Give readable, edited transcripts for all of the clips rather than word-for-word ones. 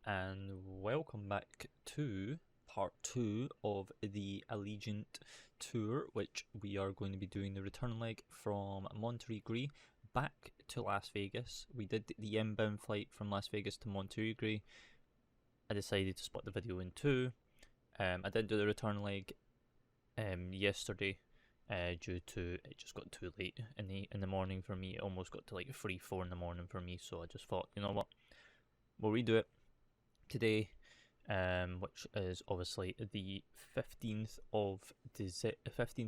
and welcome back to part 2 of the Allegiant tour, which we are going to be doing the return leg from Monterey back to Las Vegas. We did the inbound flight from Las Vegas to Monterey. I decided to split the video in two. I did do the return leg yesterday due to it just got too late in the morning for me. It almost got to like 3-4 in the morning for me, so I just thought, you know what, we'll redo it today, which is obviously the 15th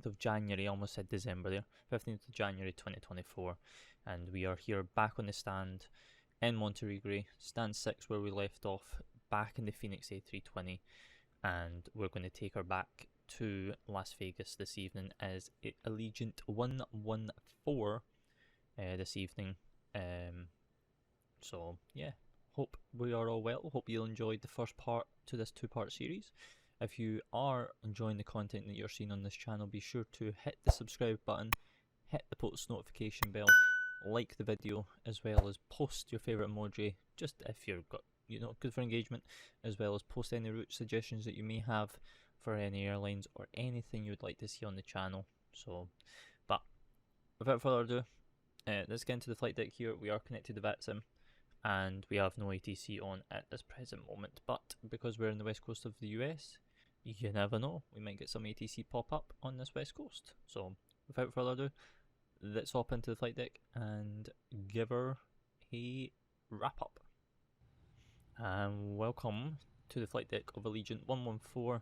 of January. I almost said December there. 15th of January 2024, and we are here back on the stand in Monterey, stand 6 where we left off, back in the Fenix A320, and we're going to take her back to Las Vegas this evening as Allegiant 114 this evening. So yeah, hope we are all well. Hope you enjoyed the first part to this two-part series. If you are enjoying the content that you're seeing on this channel, be sure to hit the subscribe button, hit the post notification bell, like the video, as well as post your favourite emoji, just if you've got, you know, good for engagement, as well as post any route suggestions that you may have for any airlines or anything you would like to see on the channel. So, but without further ado, let's get into the flight deck here. We are connected to VATSIM, and we have no ATC on at this present moment, but because we're in the west coast of the US, you never know, we might get some ATC pop up on this west coast. So without further ado, let's hop into the flight deck and give her a wrap up. And welcome to the flight deck of Allegiant 114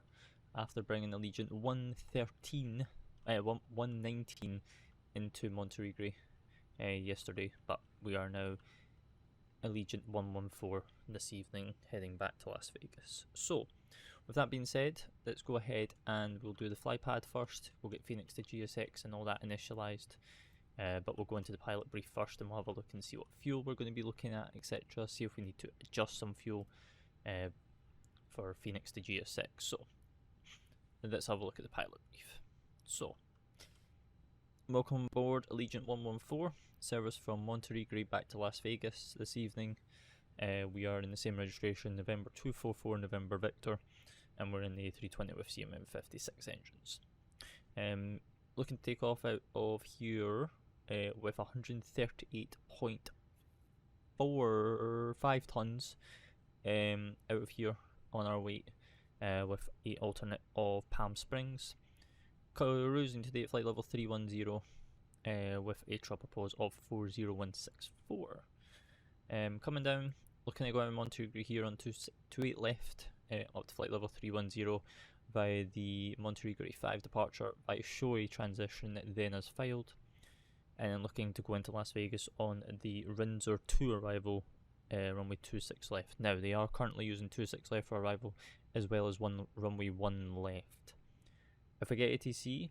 after bringing Allegiant 119 into Monterey yesterday, but we are now Allegiant 114 this evening, heading back to Las Vegas. So, with that being said, let's go ahead and we'll do the flypad first. We'll get Fenix to GSX and all that initialized, but we'll go into the pilot brief first, and we'll have a look and see what fuel we're going to be looking at, etc. See if we need to adjust some fuel for Fenix to GSX. So, let's have a look at the pilot brief. So, welcome aboard Allegiant 114. Service from Monterey back to Las Vegas this evening. We are in the same registration, November 244 November Victor, and we're in the A320 with CMM56 engines. Looking to take off out of here with 138.45 tons out of here on our weight, with a alternate of Palm Springs. Cruising today at flight level 310. With a tropopause of 40164. Coming down, looking at going Monterey here on 28 left, up to flight level 310 by the Monterey 5 departure by Shoei transition, then as filed, and then looking to go into Las Vegas on the Windsor 2 arrival, runway 26 left. Now they are currently using 26 left for arrival, as well as runway 1 left. If I get ATC,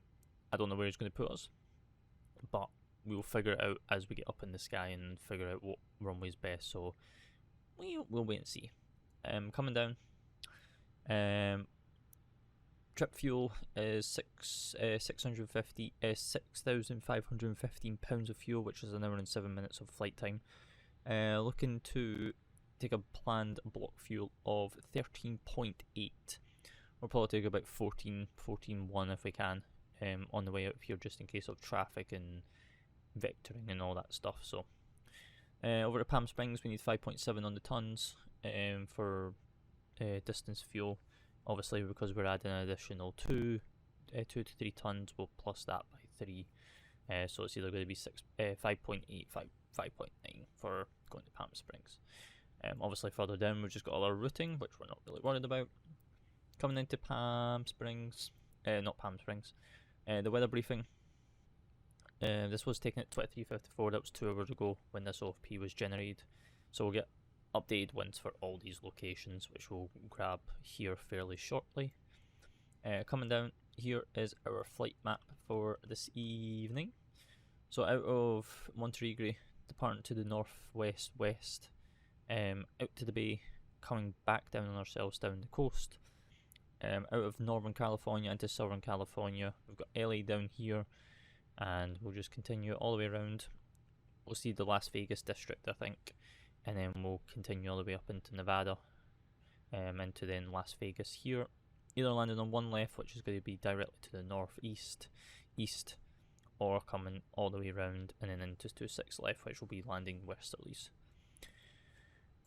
I don't know where it's going to put us, but we will figure it out as we get up in the sky and figure out what runway is best. So we'll wait and see. Coming down, trip fuel is 6,515 pounds of fuel, which is an hour and 7 minutes of flight time. Looking to take a planned block fuel of 13.8. We'll probably take about 14.1 if we can. On the way out here, just in case of traffic and vectoring and all that stuff. So over at Palm Springs, we need 5.7 on the tons for distance fuel. Obviously, because we're adding an additional 2 to 3 tons, we'll plus that by 3. So it's either going to be 5.8, 5.9 for going to Palm Springs. Obviously, further down, we've just got all our routing, which we're not really worried about. Coming into Palm Springs, not Palm Springs. The weather briefing, this was taken at 23:54, that was 2 hours ago when this OFP was generated, so we'll get updated winds for all these locations, which we'll grab here fairly shortly. Coming down, here is our flight map for this evening. So out of Monterey, departing to the northwest west, out to the bay, coming back down on ourselves down the coast. Out of Northern California into Southern California, we've got LA down here, and we'll just continue all the way around. We'll see the Las Vegas district, I think, and then we'll continue all the way up into Nevada, into then Las Vegas here. Either landing on one left, which is going to be directly to the northeast, east, or coming all the way around and then into 26 left, which will be landing westerlies.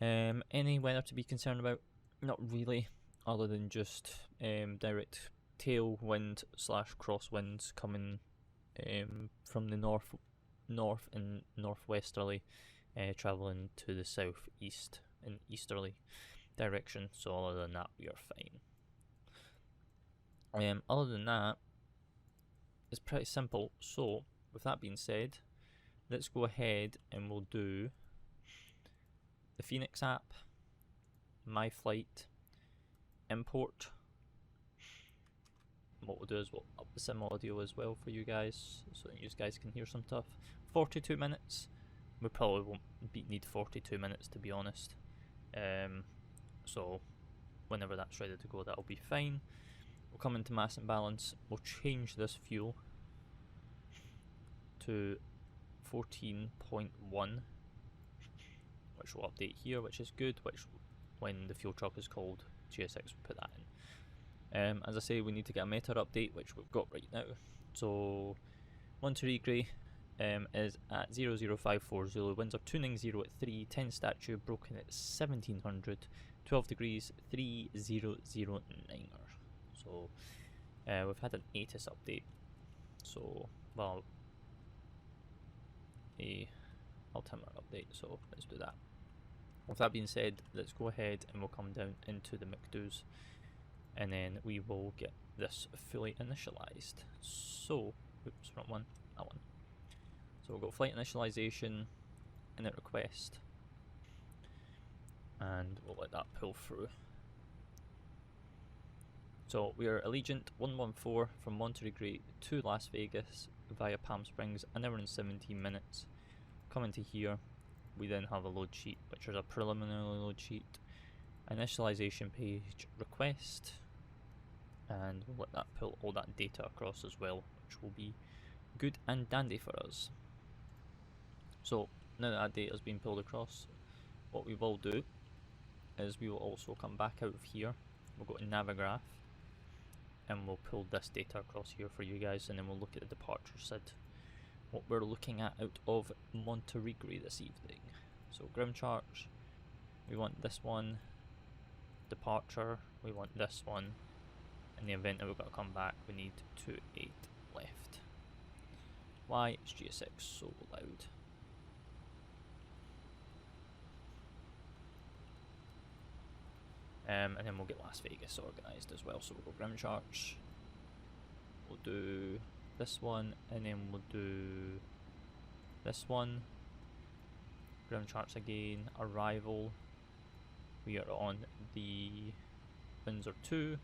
Any weather to be concerned about? Not really, other than just direct tailwind / crosswinds coming from the north and northwesterly, travelling to the southeast and easterly direction. So other than that, we are fine. Other than that, it's pretty simple. So with that being said, let's go ahead and we'll do the Fenix app, my flight, import. And what we'll do is we'll up the sim audio as well for you guys, so that you guys can hear some stuff. 42 minutes. We probably won't need 42 minutes, to be honest. So whenever that's ready to go, that'll be fine. We'll come into mass and balance. We'll change this fuel to 14.1, which will update here, which is good, which when the fuel truck is called, GSX will put that in. As I say, we need to get a METAR update, which we've got right now. So Monterey is at 0054 Zulu, winds are 290 at 3, 10 statute, broken at 1700, 12 degrees, 3009er. So we've had an ATIS update, so, well, a altimeter update, so let's do that. With that being said, let's go ahead and we'll come down into the McDo's, and then we will get this fully initialized. So, oops, wrong one, that one. So we'll go flight initialization, init request, and we'll let that pull through. So we are Allegiant 114 from Monterey to Las Vegas via Palm Springs, an hour and 17 minutes. Coming to here, we then have a load sheet, which is a preliminary load sheet, initialization page request, and we'll let that pull all that data across as well, which will be good and dandy for us. So now that data has been pulled across, what we will do is we will also come back out of here. We'll go to Navigraph, and we'll pull this data across here for you guys, and then we'll look at the departure SID, what we're looking at out of Monterey this evening. So ground charts, we want this one. Departure, we want this one. In the event that we've got to come back, we need 28 left. Why is GSX so loud? And then we'll get Las Vegas organised as well. So we'll go ground charts, we'll do this one, and then we'll do this one. Ground charts again, arrival, we are on the Windsor 2,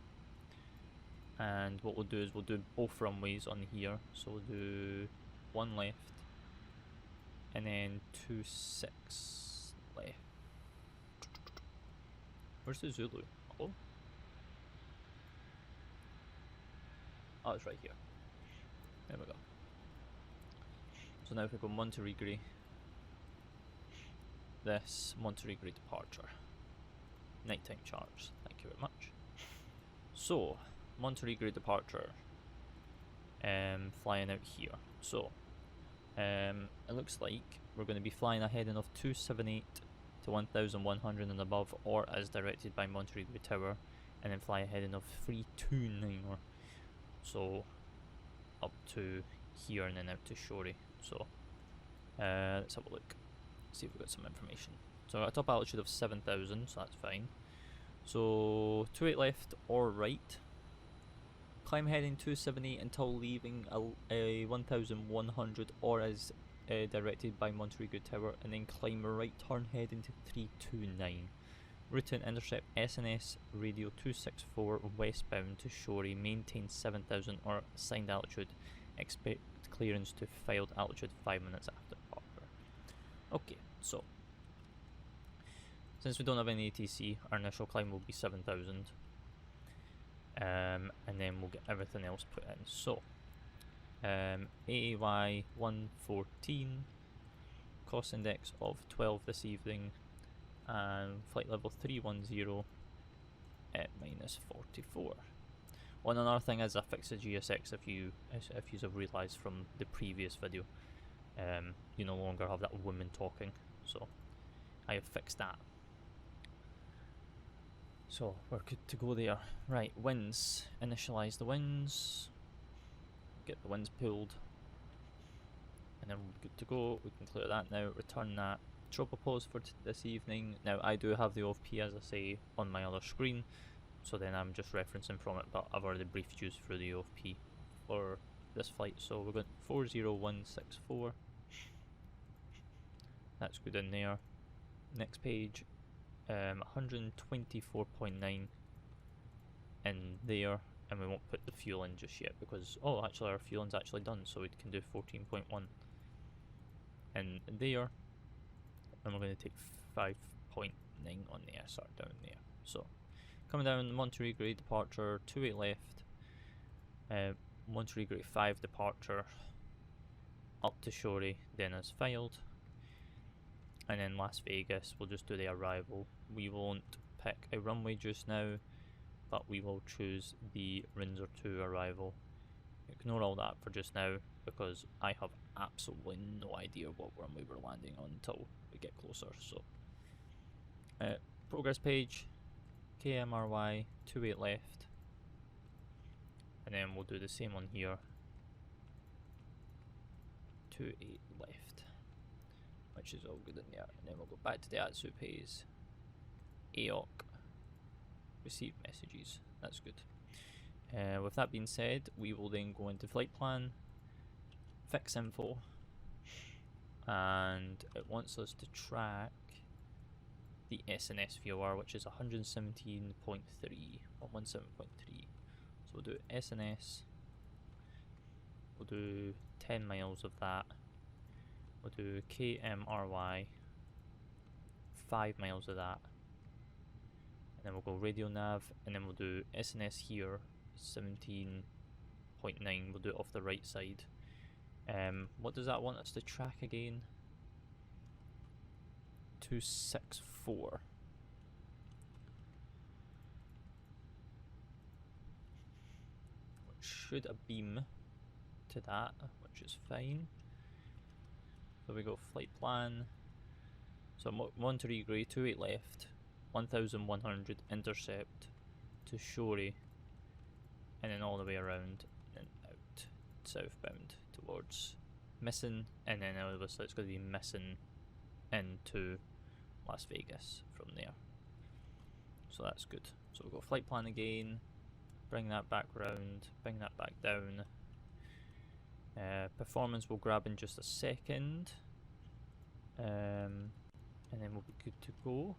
and what we'll do is we'll do both runways on here. So we'll do one left, and then 26 left. Where's the Zulu? Oh, oh, it's right here. There we go. So now if we go Monterey, this Monterey departure, nighttime charts. Thank you very much. So Monterey departure, flying out here. So it looks like we're going to be flying a heading of 278 to 1100 and above, or as directed by Monterey Tower, and then fly a heading of 329, so up to here and then out to Shorey. So let's have a look, see if we've got some information. So a top altitude of 7,000, so that's fine. So 28 left or right, climb heading 278 until leaving a 1100, or as directed by Monterey Tower, and then climb right turn heading to 329. Route and intercept SNS radio 264 westbound to Shorey, maintain 7,000 or assigned altitude, expect clearance to filed altitude 5 minutes after departure. Okay, so since we don't have any ATC, our initial climb will be 7,000, and then we'll get everything else put in. So AAY 114, cost index of 12 this evening, and flight level 310, at -44. One another thing is I fixed the GSX if you have realised from the previous video. You no longer have that woman talking, so I have fixed that. So we're good to go there. Right, winds. Initialise the winds. Get the winds pulled. And then we're good to go. We can clear that now. Return that. Tropopause for this evening. Now I do have the OFP, as I say, on my other screen. So then I'm just referencing from it, but I've already briefed you through the OFP for this flight. So we're going 40164. That's good in there. Next page, 124.9 in there, and we won't put the fuel in just yet because, oh, actually our fueling's actually done, so we can do 14.1 in there, and we're going to take 5.9 on the SR down there. So coming down, Monterey grade departure, 28 left, Monterey grade 5 departure, up to Shorey, then as filed. And then Las Vegas, we'll just do the arrival. We won't pick a runway just now, but we will choose the Windsor 2 arrival. Ignore all that for just now, because I have absolutely no idea what runway we're landing on until we get closer. So, progress page, KMRY, 28 left. And then we'll do the same on here, 28 left. Which is all good in there, and then we'll go back to the Atsu pays. AOC, receive messages, that's good. With that being said, we will then go into flight plan, fix info, and it wants us to track the SNS VOR, which is 117.3, 117.3. So we'll do SNS, we'll do 10 miles of that. We'll do KMRY, 5 miles of that, and then we'll go radio nav, and then we'll do SNS here, 17.9, we'll do it off the right side. What does that want us to track again? 264. Which should a beam to that, which is fine. So we go flight plan. So Monterey grey, 28 left, 1100 intercept to Shorey, and then all the way around and out southbound towards Missing, and then obviously it's going to be Missing into Las Vegas from there. So that's good. So we'll go flight plan again, bring that back round, bring that back down. Performance we'll grab in just a second, and then we'll be good to go.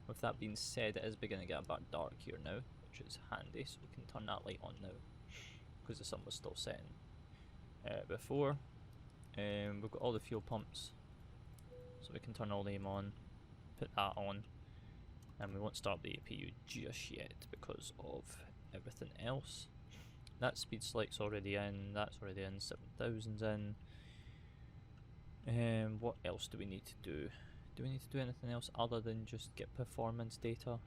With that being said, it is beginning to get a bit dark here now, which is handy, so we can turn that light on now because the sun was still setting before. We've got all the fuel pumps, so we can turn all them on, put that on, and we won't start the APU just yet because of everything else. That speed select's already in, that's already in, 7000's in. What else do we need to do? Do we need to do anything else other than just get performance data?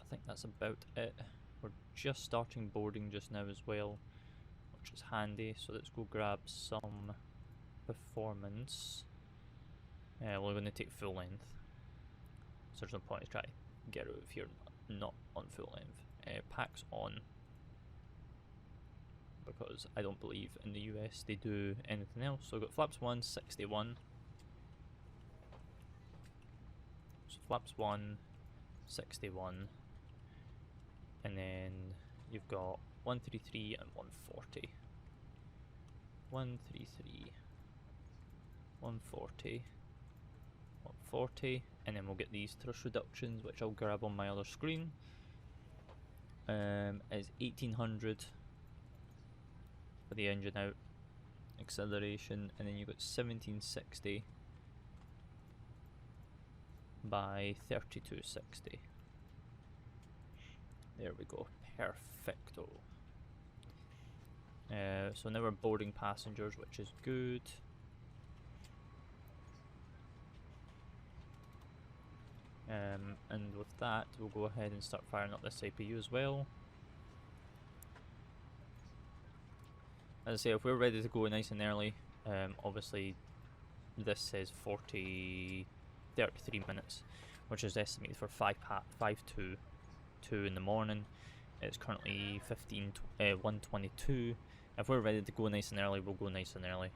I think that's about it. We're just starting boarding just now as well, which is handy, so let's go grab some performance. We're going to take full length, so there's no point to try to get out of here not on full length. Packs on, because I don't believe in the US they do anything else. So we've got flaps 1, 61. So flaps 1, 61. And then you've got 133 and 140. 133, 140, 140. And then we'll get these thrust reductions, which I'll grab on my other screen. Is 1800 for the engine out acceleration, and then you've got 1760 by 3260. There we go, perfecto. So now we're boarding passengers, which is good. And with that, we'll go ahead and start firing up this CPU as well. As I say, if we're ready to go nice and early, obviously this says 33 minutes, which is estimated for 5:02 in the morning. It's currently 1:22. If we're ready to go nice and early, we'll go nice and early.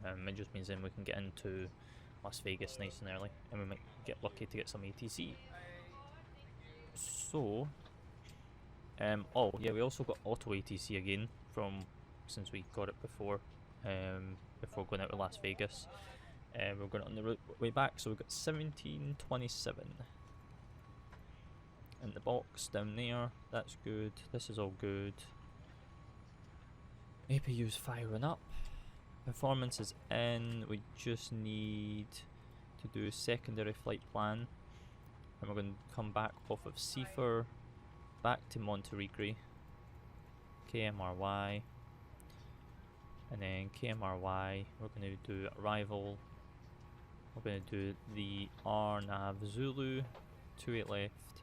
It just means then we can get into Las Vegas nice and early, and we might get lucky to get some ATC. So, oh yeah, we also got auto ATC again since we got it before going out to Las Vegas. We're going on the way back, so we've got 1727 in the box down there. That's good. This is all good. APU's firing up. Performance is in. We just need to do a secondary flight plan, and we're going to come back off of Seafer back to Monterey, KMRY, and then KMRY we're going to do arrival. We're going to do the RNAV Zulu 28 left,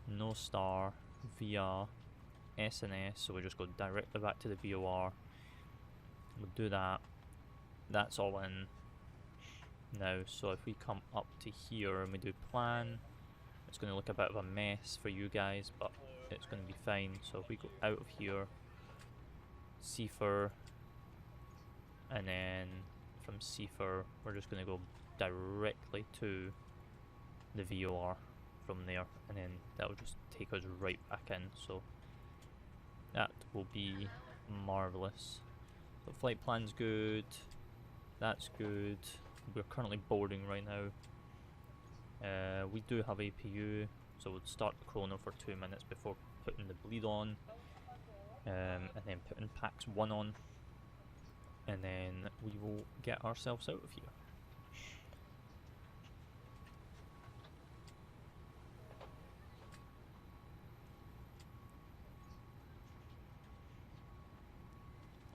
no star via SNS, so we just go directly back to the VOR. We'll do that. That's all in now. So if we come up to here and we do plan, it's going to look a bit of a mess for you guys, but it's going to be fine. So if we go out of here, Seafer, and then from Seafer we're just going to go directly to the VOR from there, and then that will just take us right back in. So that will be marvelous. So flight plan's good, that's good. We're currently boarding right now. We do have APU, so we'll start the chrono for 2 minutes before putting the bleed on, and then putting PAX 1 on, and then we will get ourselves out of here.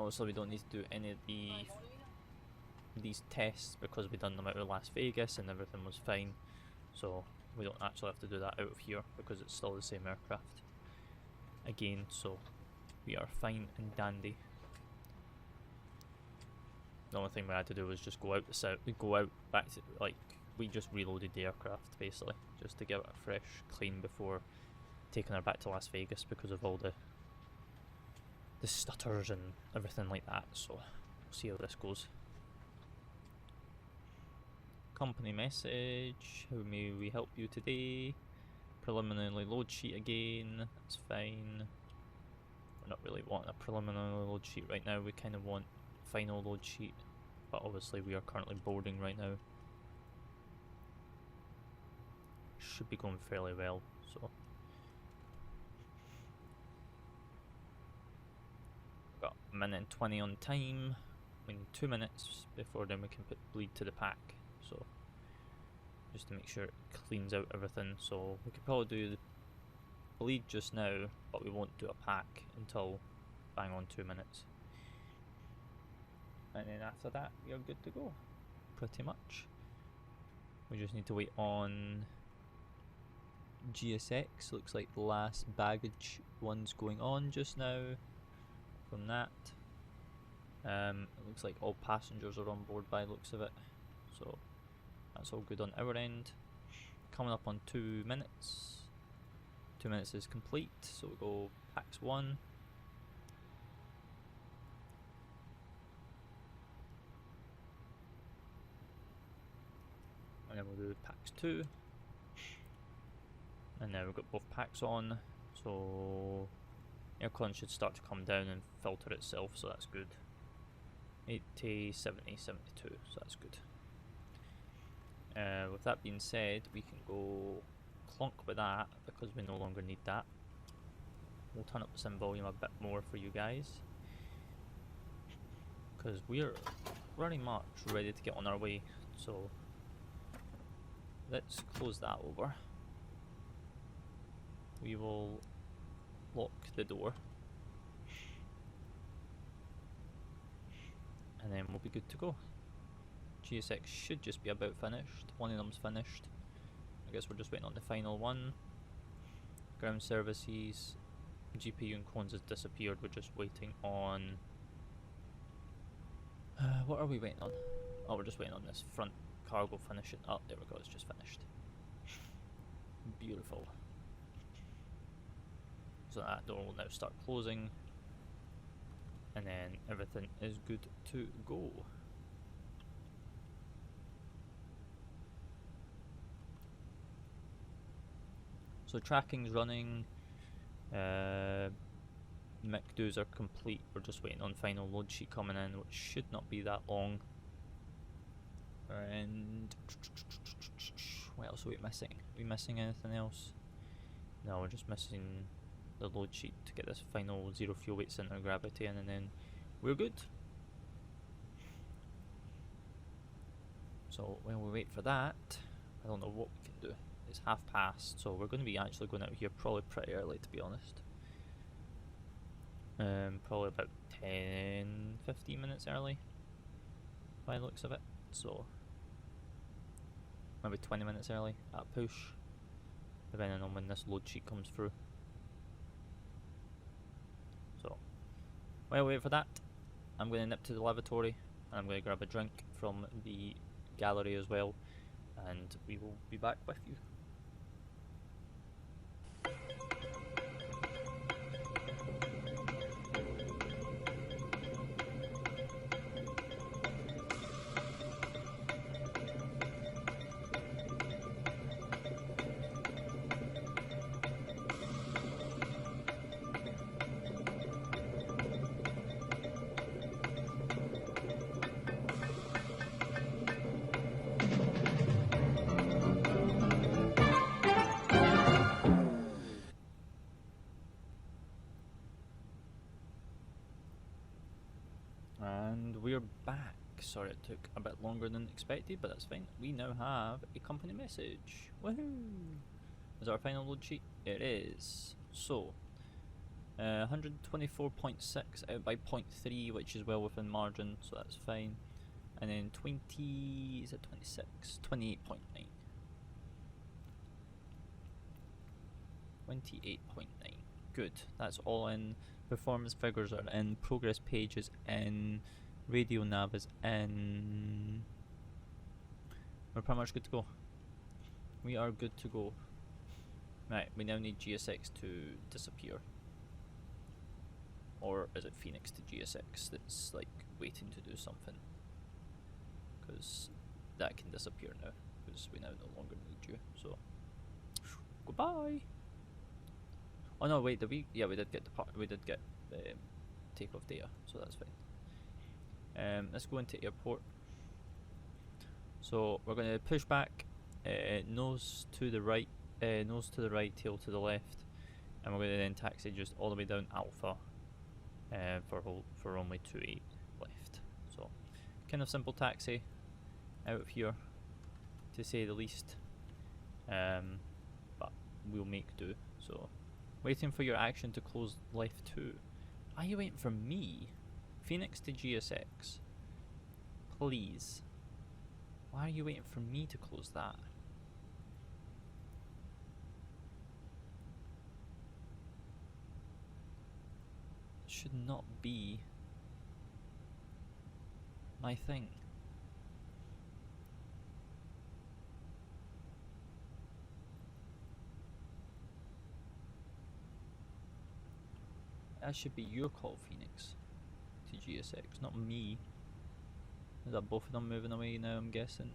Obviously we don't need to do any of these tests because we done them out of Las Vegas and everything was fine, so we don't actually have to do that out of here because it's still the same aircraft again, so we are fine and dandy. The only thing we had to do was just go out back to, like, we just reloaded the aircraft basically just to give it a fresh clean before taking her back to Las Vegas because of all the stutters and everything like that, so we'll see how this goes. Company message, how may we help you today? Preliminary load sheet again, that's fine. We're not really wanting a preliminary load sheet right now, we kind of want final load sheet, but obviously we are currently boarding right now. Should be going fairly well, so got a minute and 20 on time. We need 2 minutes before then we can put bleed to the pack, so just to make sure it cleans out everything. So we could probably do the bleed just now, but we won't do a pack until bang on 2 minutes, and then after that we are good to go pretty much. We just need to wait on GSX. Looks like the last baggage one's going on just now. From that, it looks like all passengers are on board by the looks of it, so that's all good on our end. Coming up on 2 minutes. 2 minutes is complete, so we'll go PAX 1. And then we'll do PAX 2. And now we've got both packs on, so aircon should start to come down and filter itself, so that's good. 80, 70, 72, so that's good. With that being said, we can go clunk with that because we no longer need that. We'll turn up the sim volume a bit more for you guys because we're pretty much ready to get on our way, so let's close that over. We will lock the door and then we'll be good to go. GSX should just be about finished. One of them's finished. I guess we're just waiting on the final one. Ground services, GPU and cones has disappeared. We're just waiting on. What are we waiting on? Oh, we're just waiting on this front cargo finishing. Oh, there we go. It's just finished. Beautiful. So that door will now start closing, and then everything is good to go. So tracking's running, MICDOs are complete, we're just waiting on final load sheet coming in, which should not be that long. And what else are we missing? Are we missing anything else? No, we're just missing the load sheet to get this final zero fuel weight center of gravity in, and then we're good. So when we wait for that, I don't know what we can do. It's past, so we're going to be actually going out here probably pretty early, to be honest. Probably about 10-15 minutes early by the looks of it. So maybe 20 minutes early at push, depending on when this load sheet comes through. So while we wait for that, I'm going to nip to the lavatory and I'm going to grab a drink from the gallery as well, and we will be back with you. And we're back. Sorry it took a bit longer than expected, but that's fine. We now have a company message. Woohoo! Is our final load sheet? It is. So 124.6 out by 0.3, which is well within margin, so that's fine. And then 20, is it 26? 28.9. 28.9. Good. That's all in. Performance figures are in. Progress pages in. Radio nav is in. We're pretty much good to go. We are good to go. Right, we now need GSX to disappear. Or is it Fenix to GSX that's like waiting to do something? Because that can disappear now, because we now no longer need you. So goodbye. Oh no, wait, did we? Yeah, we did get takeoff data, so that's fine. Let's go into airport. So we're going to push back, nose to the right, tail to the left, and we're going to then taxi just all the way down Alpha, for runway 28 left. So kind of simple taxi out of here, to say the least. But we'll make do. So waiting for your action to close left 2. Are you waiting for me? Fenix to GSX. Please. Why are you waiting for me to close that? It should not be my thing. That should be your call, Fenix, to GSX, not me. Is that both of them moving away now, I'm guessing?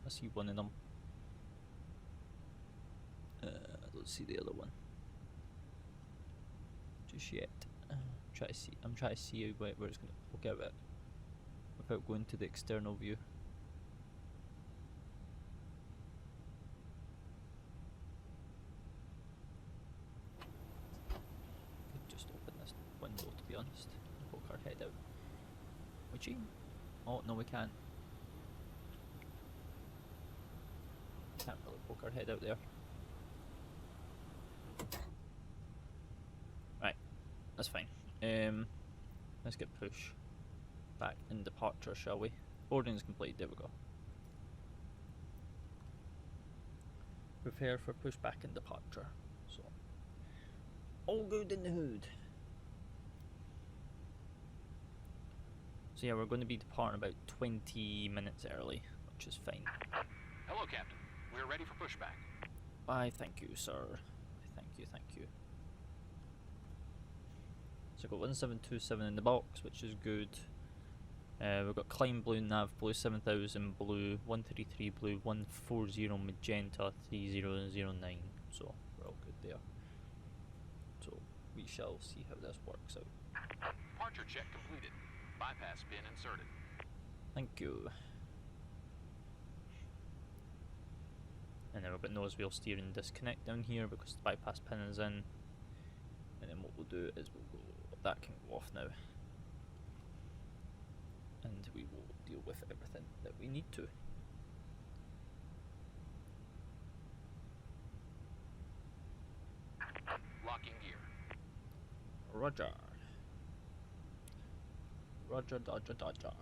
I see one of them. Let's see the other one. Just yet. I'm trying to see where it's going to look at it without going to the external view. Just open this window, to be honest. Poke our head out. Would you? Oh, no, we can't. Can't really poke our head out there. Right, that's fine. Let's get push back in departure, shall we? Boarding is complete, there we go. prepare for pushback and departure. So, all good in the hood. So yeah, we're going to be departing about 20 minutes early, which is fine. Hello, Captain. We're ready for pushback. Why, thank you, sir. Thank you, thank you. So we've got 1727 in the box, which is good. We've got climb blue, nav blue, 7000 blue, 133 blue, 140 magenta, 3009. So we're all good there. So we shall see how this works out. Departure check completed. Bypass pin inserted. Thank you. And then we've got nose wheel steering disconnect down here because the bypass pin is in. And then what we'll do is we'll go, that can go off now. And we will deal with everything that we need to. Locking gear. Roger. Roger, dodger, dodger.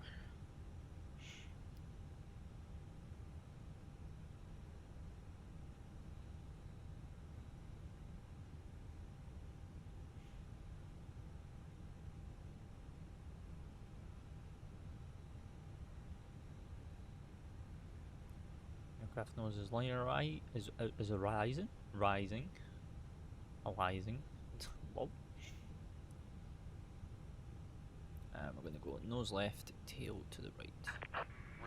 Aircraft nose is rising. Lol. And we're going to go nose left, tail to the right.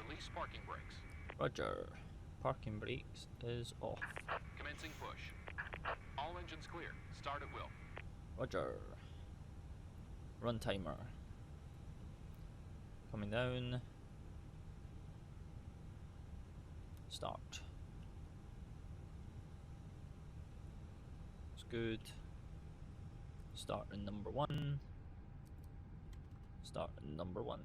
Release parking brakes. Roger. Parking brakes is off. Commencing push. All engines clear. Start at will. Roger. Run timer. Coming down. Start. It's good. Start in number 1. Start in number 1.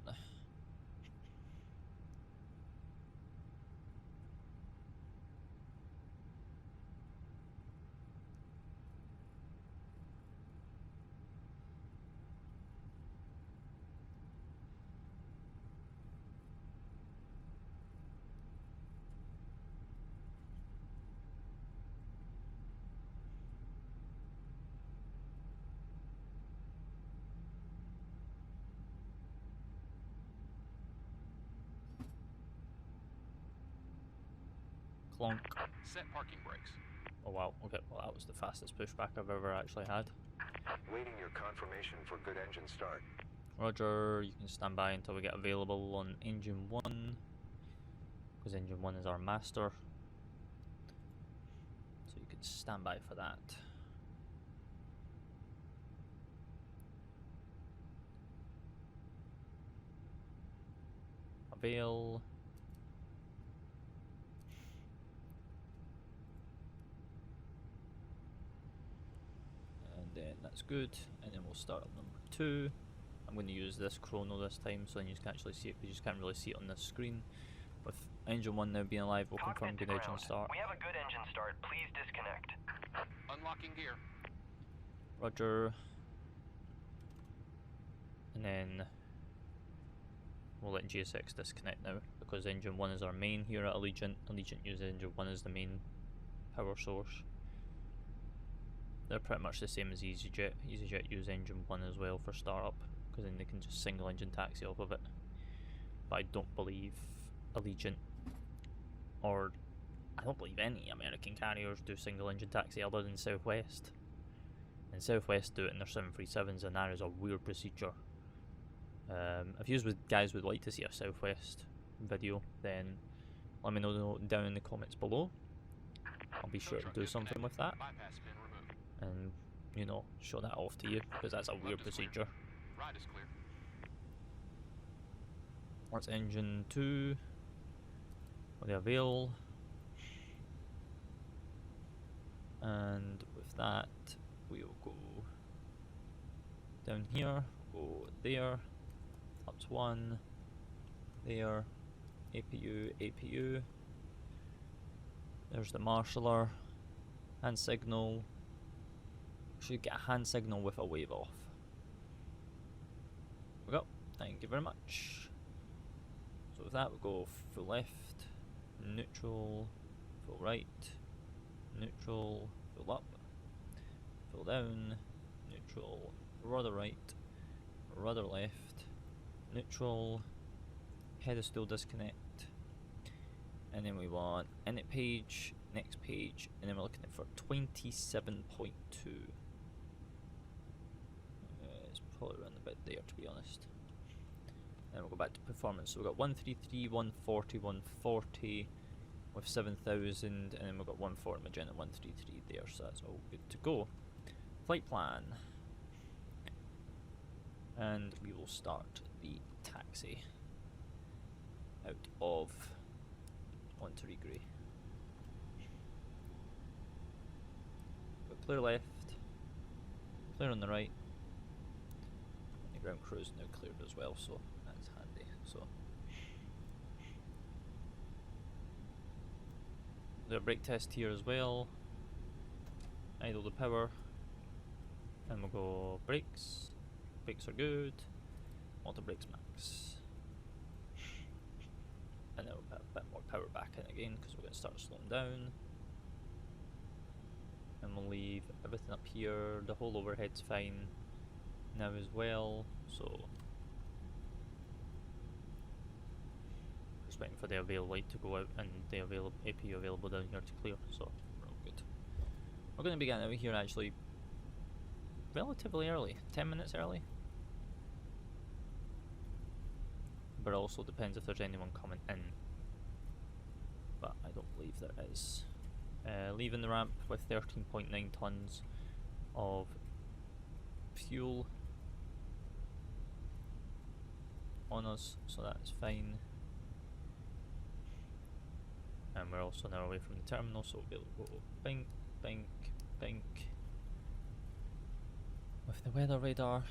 Clonk. Set parking brakes. Oh wow, okay, well that was the fastest pushback I've ever actually had. Waiting your confirmation for good engine start. Roger, you can stand by until we get available on engine 1. Because engine 1 is our master. So you can stand by for that. Avail. Then that's good, and then we'll start on number 2. I'm going to use this chrono this time so then you can actually see it, because you just can't really see it on this screen. With engine 1 now being alive, we'll confirm good engine start. We have a good engine start. Please disconnect. Unlocking gear. Roger. And then we'll let GSX disconnect now, because engine 1 is our main here at Allegiant. Allegiant uses engine 1 as the main power source. They're pretty much the same as EasyJet. EasyJet use engine 1 as well for startup, because then they can just single engine taxi off of it. But I don't believe Allegiant, or I don't believe any American carriers do single engine taxi other than Southwest. And Southwest do it in their 737s, and that is a weird procedure. If you guys would like to see a Southwest video, then let me know down in the comments below. I'll be sure to do something with that. Bypass pin removed. And, you know, show that off to you, because that's a weird procedure. Ride is clear. That's engine 2. With the avail. And with that, we'll go down here, go there, up to 1, there, APU, APU. There's the marshaller, hand signal. Should get a hand signal with a wave off. There we go. Thank you very much. So with that, we'll go full left, neutral, full right, neutral, fuel up, fuel down, neutral, rudder right, rudder left, neutral, head is still disconnect, and then we want init page, next page, and then we're looking at for 27.2. It's probably around about there, to be honest. Then we'll go back to performance. So we've got 133, 140, 140 with 7,000, and then we've got 140 magenta 133 there, so that's all good to go. Flight plan. And we will start the taxi out of Monterey Grey. Got clear left, clear on the right. The ground crew is now cleared as well, so that's handy. So do a brake test here as well. Idle the power, and we'll go brakes. Brakes are good. Auto brakes max. And then we'll put a bit more power back in again because we're going to start slowing down. And we'll leave everything up here. The whole overhead's fine now as well. So just waiting for the avail light to go out and the APU available down here to clear. So we're all good. We're going to be getting out of here actually relatively early, 10 minutes early. But it also depends if there's anyone coming in. But I don't believe there is. Leaving the ramp with 13.9 tons of fuel on us, so that's fine. And we're also now away from the terminal, so we'll be able to go bink, bink, bink with the weather radar,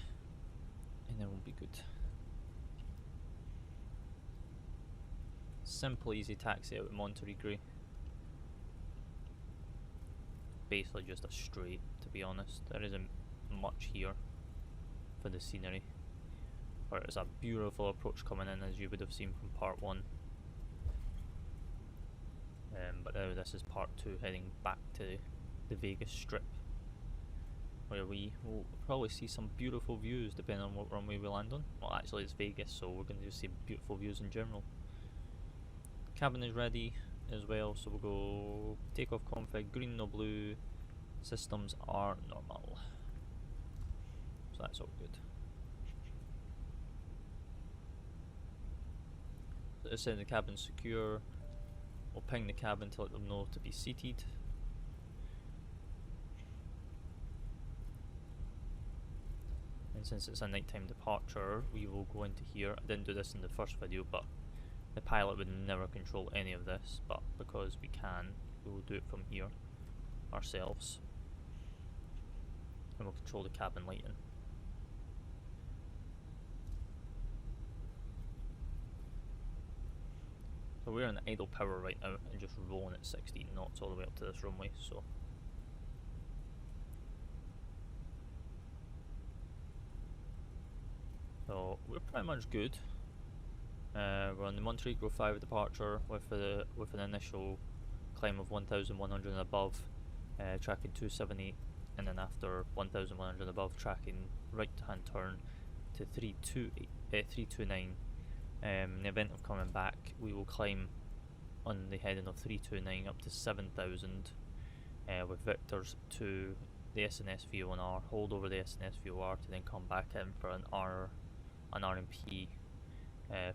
and then we'll be good. Simple, easy taxi out of Monterey Grey. Basically just a straight, to be honest. There isn't much here for the scenery. But it's a beautiful approach coming in, as you would have seen from part 1. But now this is part 2, heading back to the Vegas Strip, where we will probably see some beautiful views depending on what runway we land on. Well, actually it's Vegas, so we're going to just see beautiful views in general. Cabin is ready as well, so we'll go takeoff config, green no blue, systems are normal. So that's all good. So as I said, the cabin's secure. We'll ping the cabin to let them know to be seated. And since it's a nighttime departure, we will go into here. I didn't do this in the first video, but the pilot would never control any of this, but because we can, we will do it from here ourselves. And we'll control the cabin lighting. So we're in idle power right now and just rolling at 16 knots all the way up to this runway, so we're pretty much good. We're on the Monterey Grove 5 departure with an initial climb of 1,100 and above, tracking 278, and then after 1,100 and above, tracking right hand turn to 329. In the event of coming back, we will climb on the heading of 329 up to 7,000 with vectors to the SNS VOR, hold over the SNS VOR to then come back in for an RMP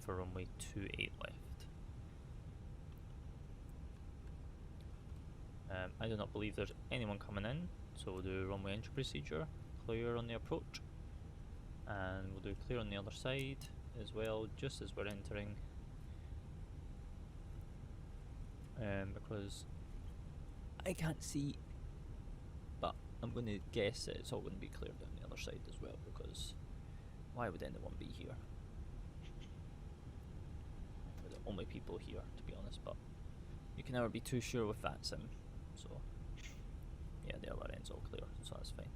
for runway 28 left. I do not believe there's anyone coming in, so we'll do runway entry procedure, clear on the approach, and we'll do clear on the other side as well, just as we're entering, because I can't see, but I'm going to guess that it's all going to be cleared on the other side as well, because why would anyone be here? We're the only people here, to be honest, but you can never be too sure with VATSIM, so yeah, the other end's all clear, so that's fine.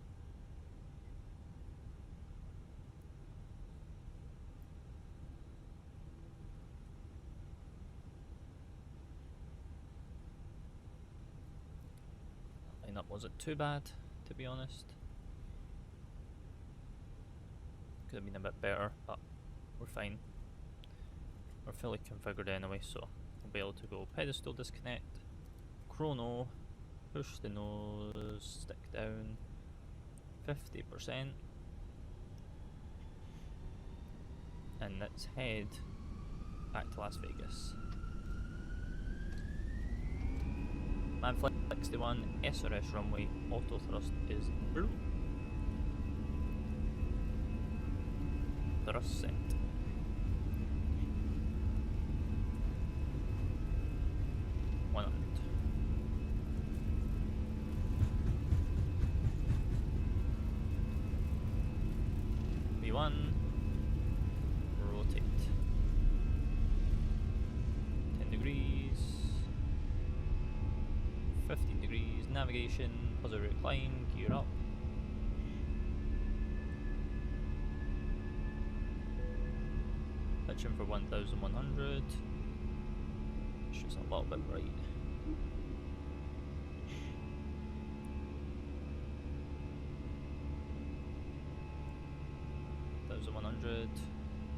up wasn't too bad, to be honest. Could have been a bit better, but we're fine. We're fully configured anyway, so we'll be able to go pedestal disconnect, chrono, push the nose, stick down, 50%, and let's head back to Las Vegas. Man flight 61, SRS runway, auto thrust is blue. Thrust set. V1, rotate, 10 degrees, 15 degrees, navigation, positive rate climb, gear up, pitching for 1100, it's just a little bit bright.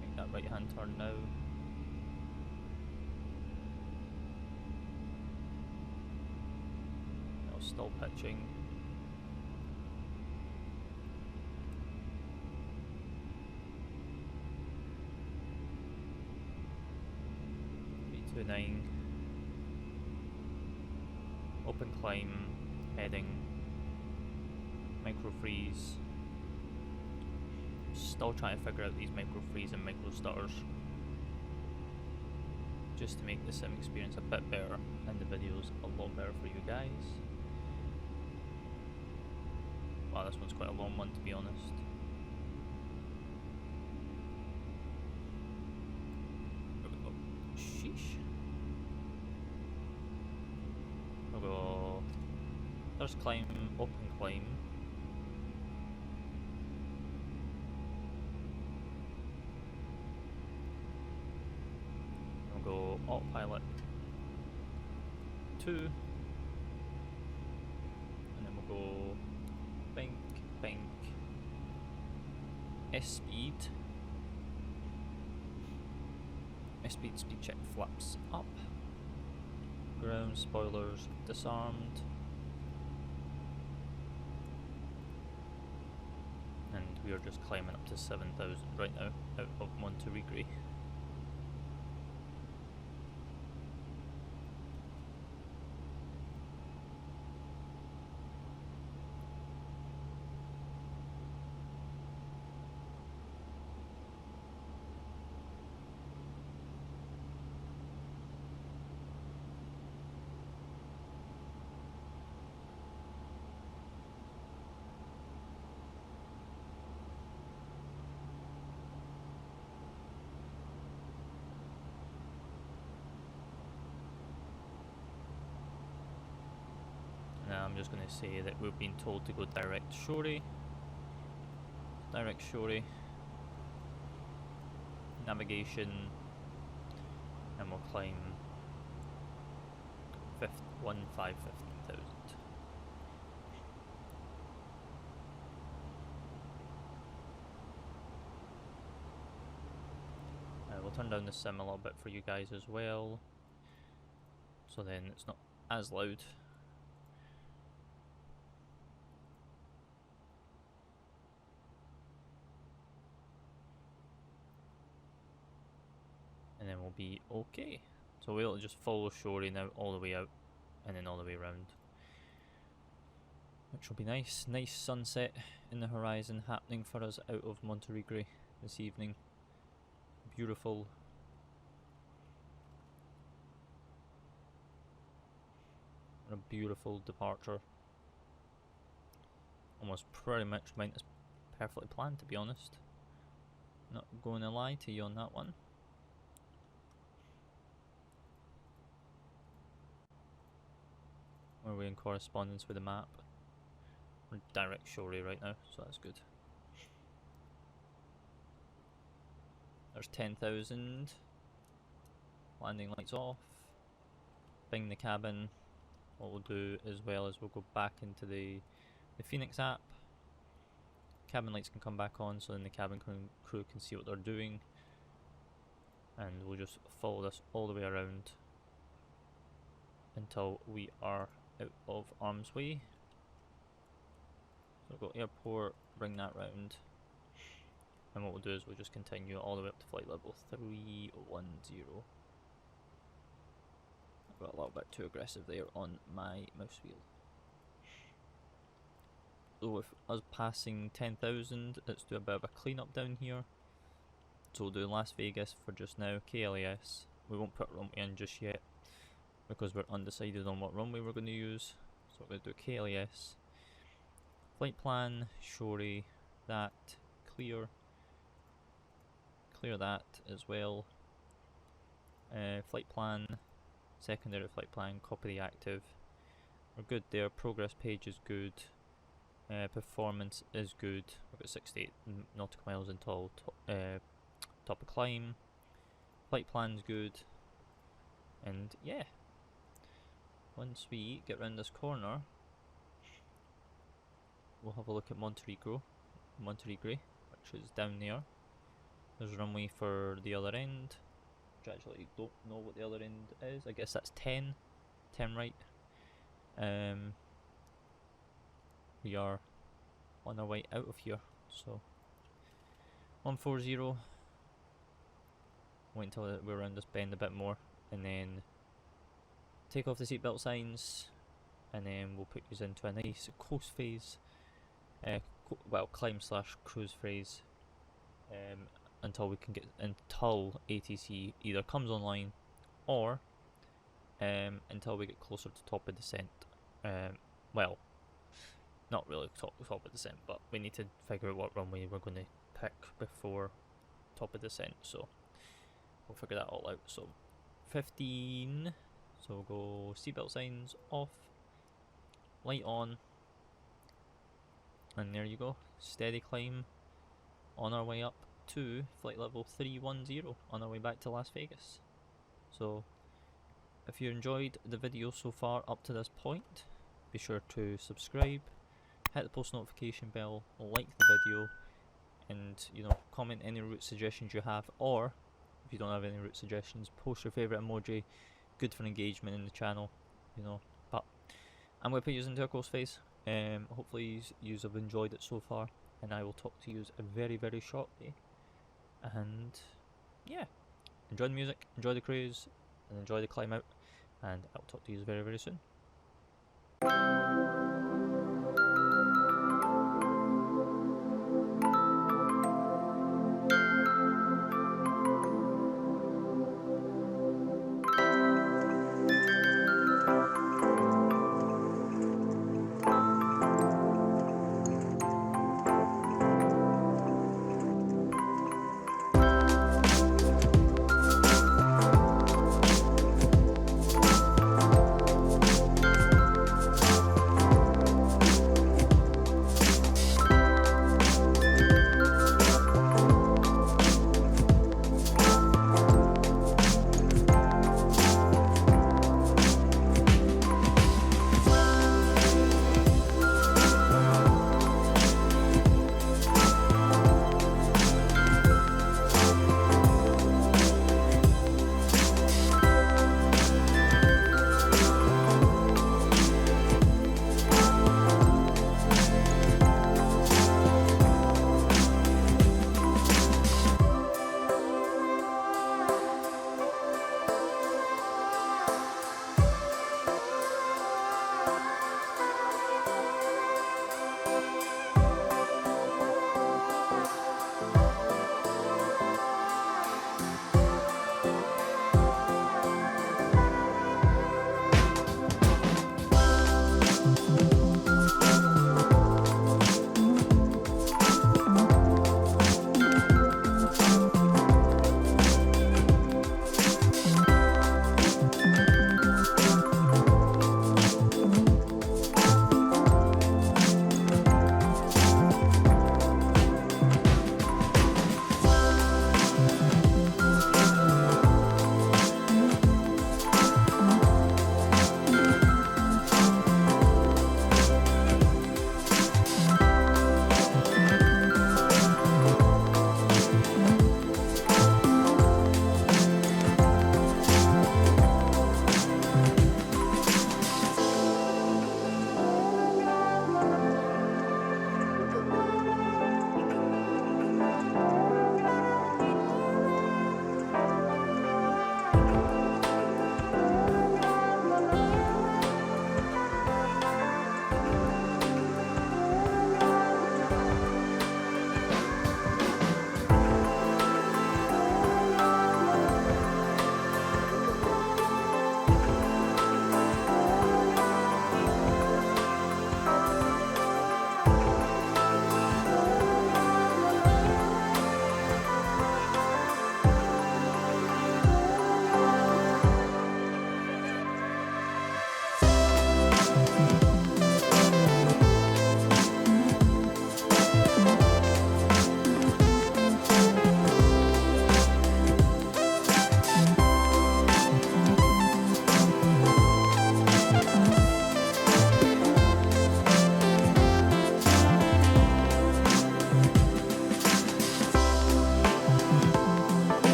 Make that right hand turn now. No, still pitching. V29. Open climb, heading, micro freeze. Still trying to figure out these micro freeze and micro stutters, just to make the sim experience a bit better and the videos a lot better for you guys. Wow, this one's quite a long one, to be honest. There we go. Sheesh. We'll go. There's climb, open climb. Go autopilot 2, and then we'll go bank, bank, S-speed, S-speed, speed check flaps up, ground spoilers disarmed, and we are just climbing up to 7,000 right now out of Monterey. Now I'm just going to say that we've been told to go direct shorey, navigation, and we'll climb 15,000. We'll turn down the sim a little bit for you guys as well, so then it's not as loud. And then we'll be okay. So we'll just follow shorey now all the way out and then all the way around, which will be nice. Nice sunset in the horizon happening for us out of Monterey this evening. Beautiful. A beautiful departure. Almost pretty much mine is perfectly planned, to be honest. Not going to lie to you on that one. Are we in correspondence with the map? We're direct shorey right now, so that's good. There's 10,000. Landing lights off. Bing the cabin. what we'll do as well is we'll go back into the Fenix app. Cabin lights can come back on, so then the cabin crew can see what they're doing, and we'll just follow this all the way around until we are out of arm's way. So we'll go airport, bring that round, and what we'll do is we'll just continue all the way up to flight level 310. I got a little bit too aggressive there on my mouse wheel. So with us passing 10,000, let's do a bit of a cleanup down here. So we'll do Las Vegas for just now, KLAS. We won't put runway in just yet because we're undecided on what runway we're going to use. So we're going to do KLAS. Flight plan, shorey, that, clear that as well. Flight plan, secondary flight plan, copy the active. We're good there, progress page is good. Performance is good. We've got 68 nautical miles until top of climb. Flight plan's good. And yeah, once we get round this corner, we'll have a look at Monterey Grey, which is down there. There's runway for the other end, which actually don't know what the other end is. I guess that's 10 right. We are on our way out of here, so 140. Wait until we're around this bend a bit more, and then take off the seatbelt signs, and then we'll put you into a nice coast phase, well, climb / cruise phase, until we can get until ATC either comes online, or until we get closer to top of descent. Well, not really top of descent, but we need to figure out what runway we're going to pick before top of descent, so we'll figure that all out. So 15, so we'll go seatbelt signs off, light on, and there you go, steady climb on our way up to flight level 310 on our way back to Las Vegas. So if you enjoyed the video so far up to this point, be sure to subscribe, hit the post notification bell, like the video, and comment any route suggestions you have, or if you don't have any route suggestions, post your favourite emoji. Good for engagement in the channel, but I'm going to put you into a coast phase. Hopefully you have enjoyed it so far, and I will talk to you very, very shortly. And yeah, enjoy the music, enjoy the cruise, and enjoy the climb out, and I'll talk to you very, very soon.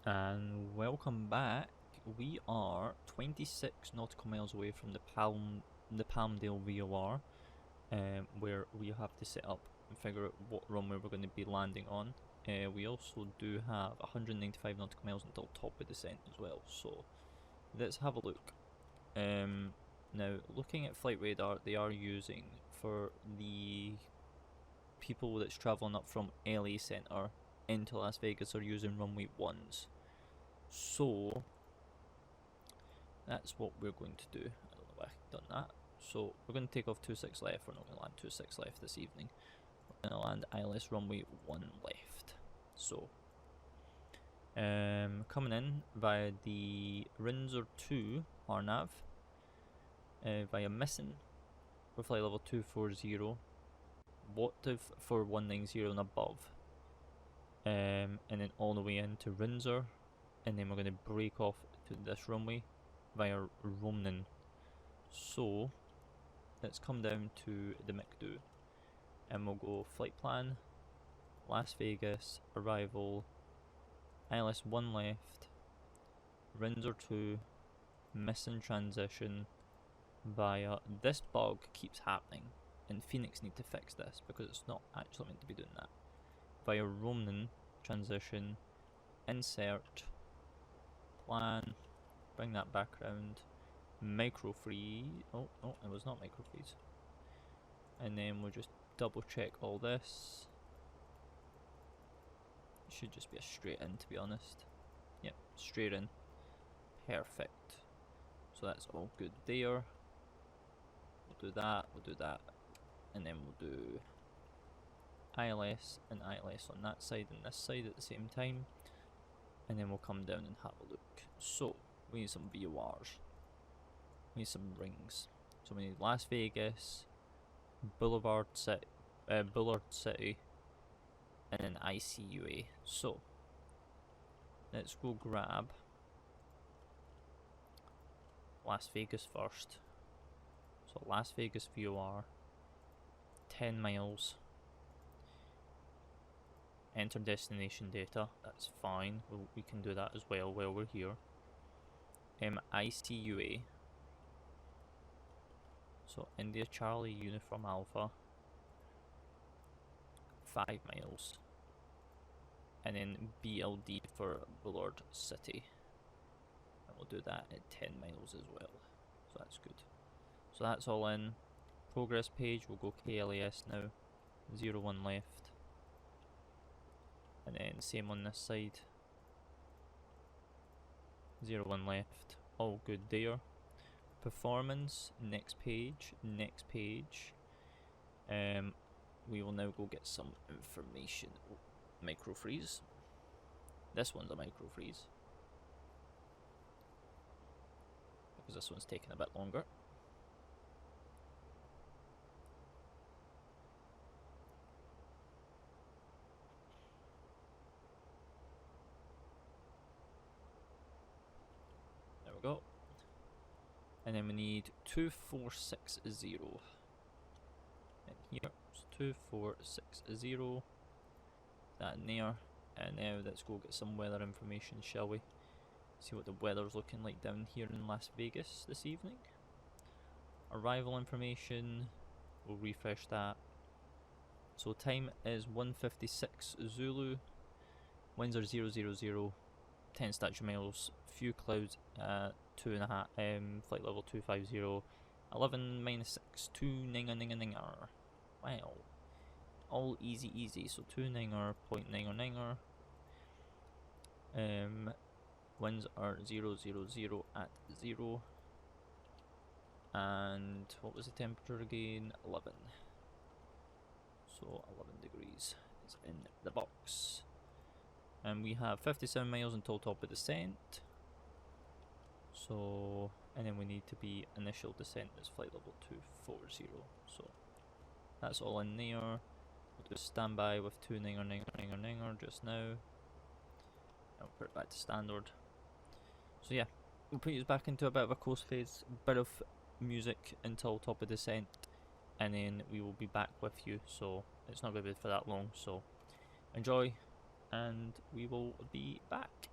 And welcome back. We are 26 nautical miles away from the Palmdale VOR, where we have to set up and figure out what runway we're going to be landing on. We also do have 195 nautical miles until top of descent as well, so let's have a look. Now, looking at flight radar, they are using, for the people that's travelling up from LA Centre into Las Vegas, are using runway 1s. So that's what we're going to do. I don't know why I've done that. So we're going to take off 26 left. We're not going to land 26 left this evening. We're going to land ILS runway 1 left. So coming in via the Windsor 2 RNAV, via missing for flight level 240, Whativ for 190 and above, and then all the way into Windsor, and then we're going to break off to this runway via Romnan. So let's come down to the McDo and we'll go flight plan, Las Vegas, arrival, ILS 1 left, Windsor 2, missing transition via, this bug keeps happening and Phoenix need to fix this because it's not actually meant to be doing that, via Romnan, transition, insert, plan, bring that back round, micro freeze, oh, it was not micro freeze, and then we'll just double check all this. It should just be a straight in, to be honest. Yep, straight in, perfect. So that's all good there. We'll do that, and then we'll do ILS and ILS on that side and this side at the same time, and then we'll come down and have a look. So we need some VORs, we need some rings. So we need Las Vegas, Bullard City, and then ICUA. So let's go grab Las Vegas first. So Las Vegas VOR, 10 miles. Enter destination data, that's fine, we can do that as well while we're here. ICUA, so India Charlie Uniform Alpha, 5 miles, and then BLD for Bullard City, and we'll do that at 10 miles as well, so that's good. So that's all in. Progress page, we'll go KLAS now, 01 left. And then same on this side, 01 left, all good there. Performance, next page. We will now go get some information. Oh, micro freeze. This one's a micro freeze, because this one's taking a bit longer. Go. And then we need 2460 and here, so 2460, that in there. And now let's go get some weather information, shall we? See what the weather's looking like down here in Las Vegas this evening. Arrival information, we'll refresh that. So time is 1:56 Zulu, winds are 000, 10 statute miles, few clouds, 2.5, flight level 250, 11 -6, 2 ninger. Wow, all easy. So 2 ninger, 0.9. Winds are 000 at 0, and what was the temperature again? 11. So 11 degrees is in the box. And we have 57 miles until top of descent. So, and then we need to be initial descent is flight level 240. So that's all in there. We'll do a standby with 2 ninger just now. And we'll put it back to standard. So yeah, we'll put you back into a bit of a coast phase, bit of music until top of descent, and then we will be back with you. So it's not going to be for that long. So enjoy, and we will be back.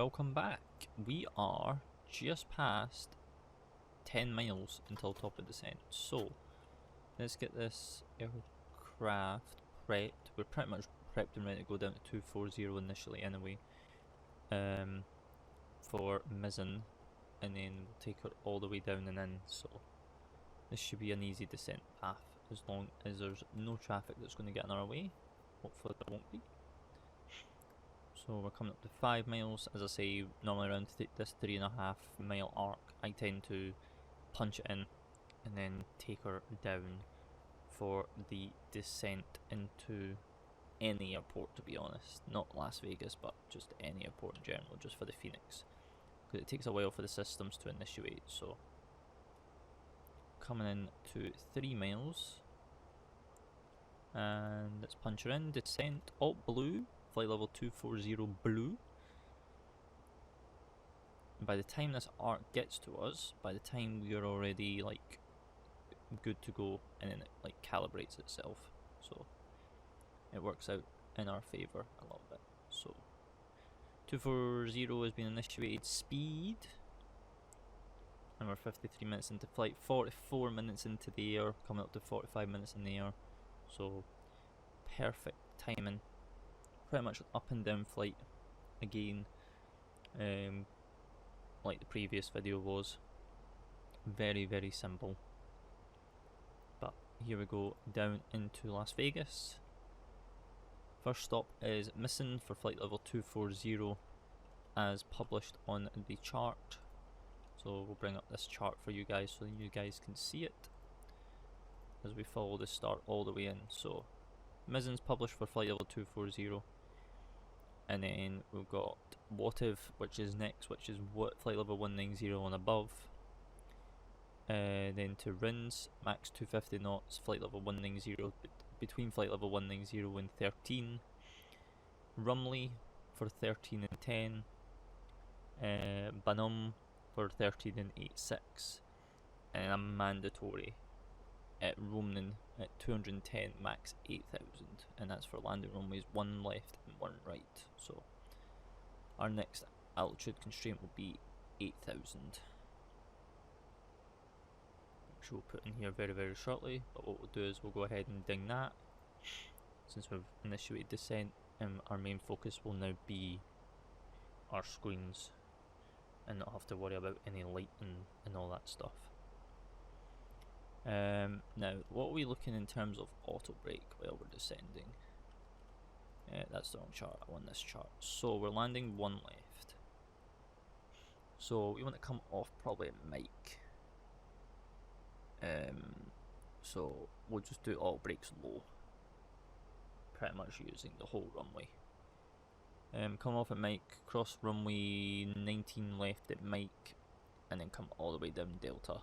welcome back. We are just past 10 miles until top of descent, so let's get this aircraft prepped. We're pretty much prepped and ready to go down to 240 initially anyway, for mizzen, and then we'll take her all the way down and in, so this should be an easy descent path as long as there's no traffic that's going to get in our way. Hopefully there won't be. So we're coming up to 5 miles. As I say, normally around this 3.5 mile arc I tend to punch it in and then take her down for the descent into any airport, to be honest. Not Las Vegas, but just any airport in general, just for the Phoenix, because it takes a while for the systems to initiate. So coming in to 3 miles, and let's punch her in. Descent alt blue, flight level 240 blue. And by the time this arc gets to us, by the time we are already like good to go, and then it like calibrates itself, so it works out in our favor a little bit. So 240 has been initiated. Speed, and we're 53 minutes into flight, 44 minutes into the air, coming up to 45 minutes in the air, so perfect timing. Pretty much up and down flight again, like the previous video was. Very, very simple. But here we go, down into Las Vegas. First stop is missing for flight level 240 as published on the chart. So we'll bring up this chart for you guys so you guys can see it as we follow the start all the way in. So Mizzen's published for flight level 240, and then we've got what if, which is next, which is what flight level 190 and above. Then to RINS, max 250 knots, flight level 190, between flight level 190 and 13. Rumley for 13 and 10. Banum for 13 and 86. And a mandatory at Roman at 210, max 8,000, and that's for landing runways 1 left and 1 right. So our next altitude constraint will be 8,000, which we'll put in here very, very shortly. But what we'll do is we'll go ahead and ding that, since we've initiated descent, and our main focus will now be our screens and not have to worry about any lighting and all that stuff. Now, what are we looking in terms of auto brake while we're descending? That's the wrong chart. I want this chart. So we're landing one left. So we want to come off probably at Mike. So we'll just do auto brakes low. Pretty much using the whole runway. Come off at Mike, cross runway 19 left at Mike, and then come all the way down Delta.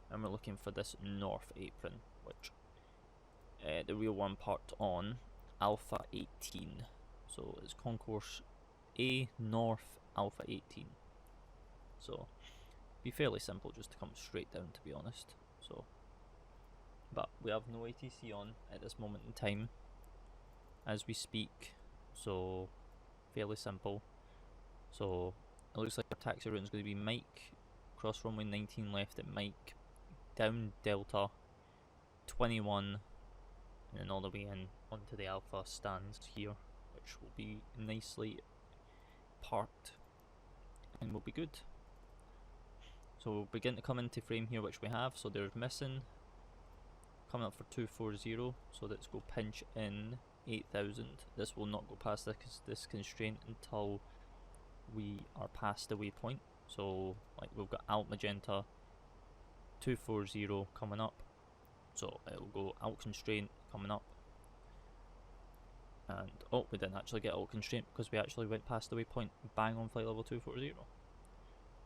And we're looking for this north apron, which the real one parked on Alpha 18. So it's Concourse A North Alpha 18. So be fairly simple just to come straight down, to be honest. So, but we have no ATC on at this moment in time as we speak, so fairly simple. So it looks like our taxi route is going to be Mike, cross runway 19 left at Mike, down Delta 21, and then all the way in onto the Alpha stands here, which will be nicely parked and will be good. So we'll begin to come into frame here, which we have. So there's missing, coming up for 240, so let's go pinch in 8000. This will not go past this constraint until we are past the waypoint. So like we've got alt magenta 240 coming up, so it will go alt constraint coming up, and oh, we didn't actually get alt constraint because we actually went past the waypoint bang on flight level 240.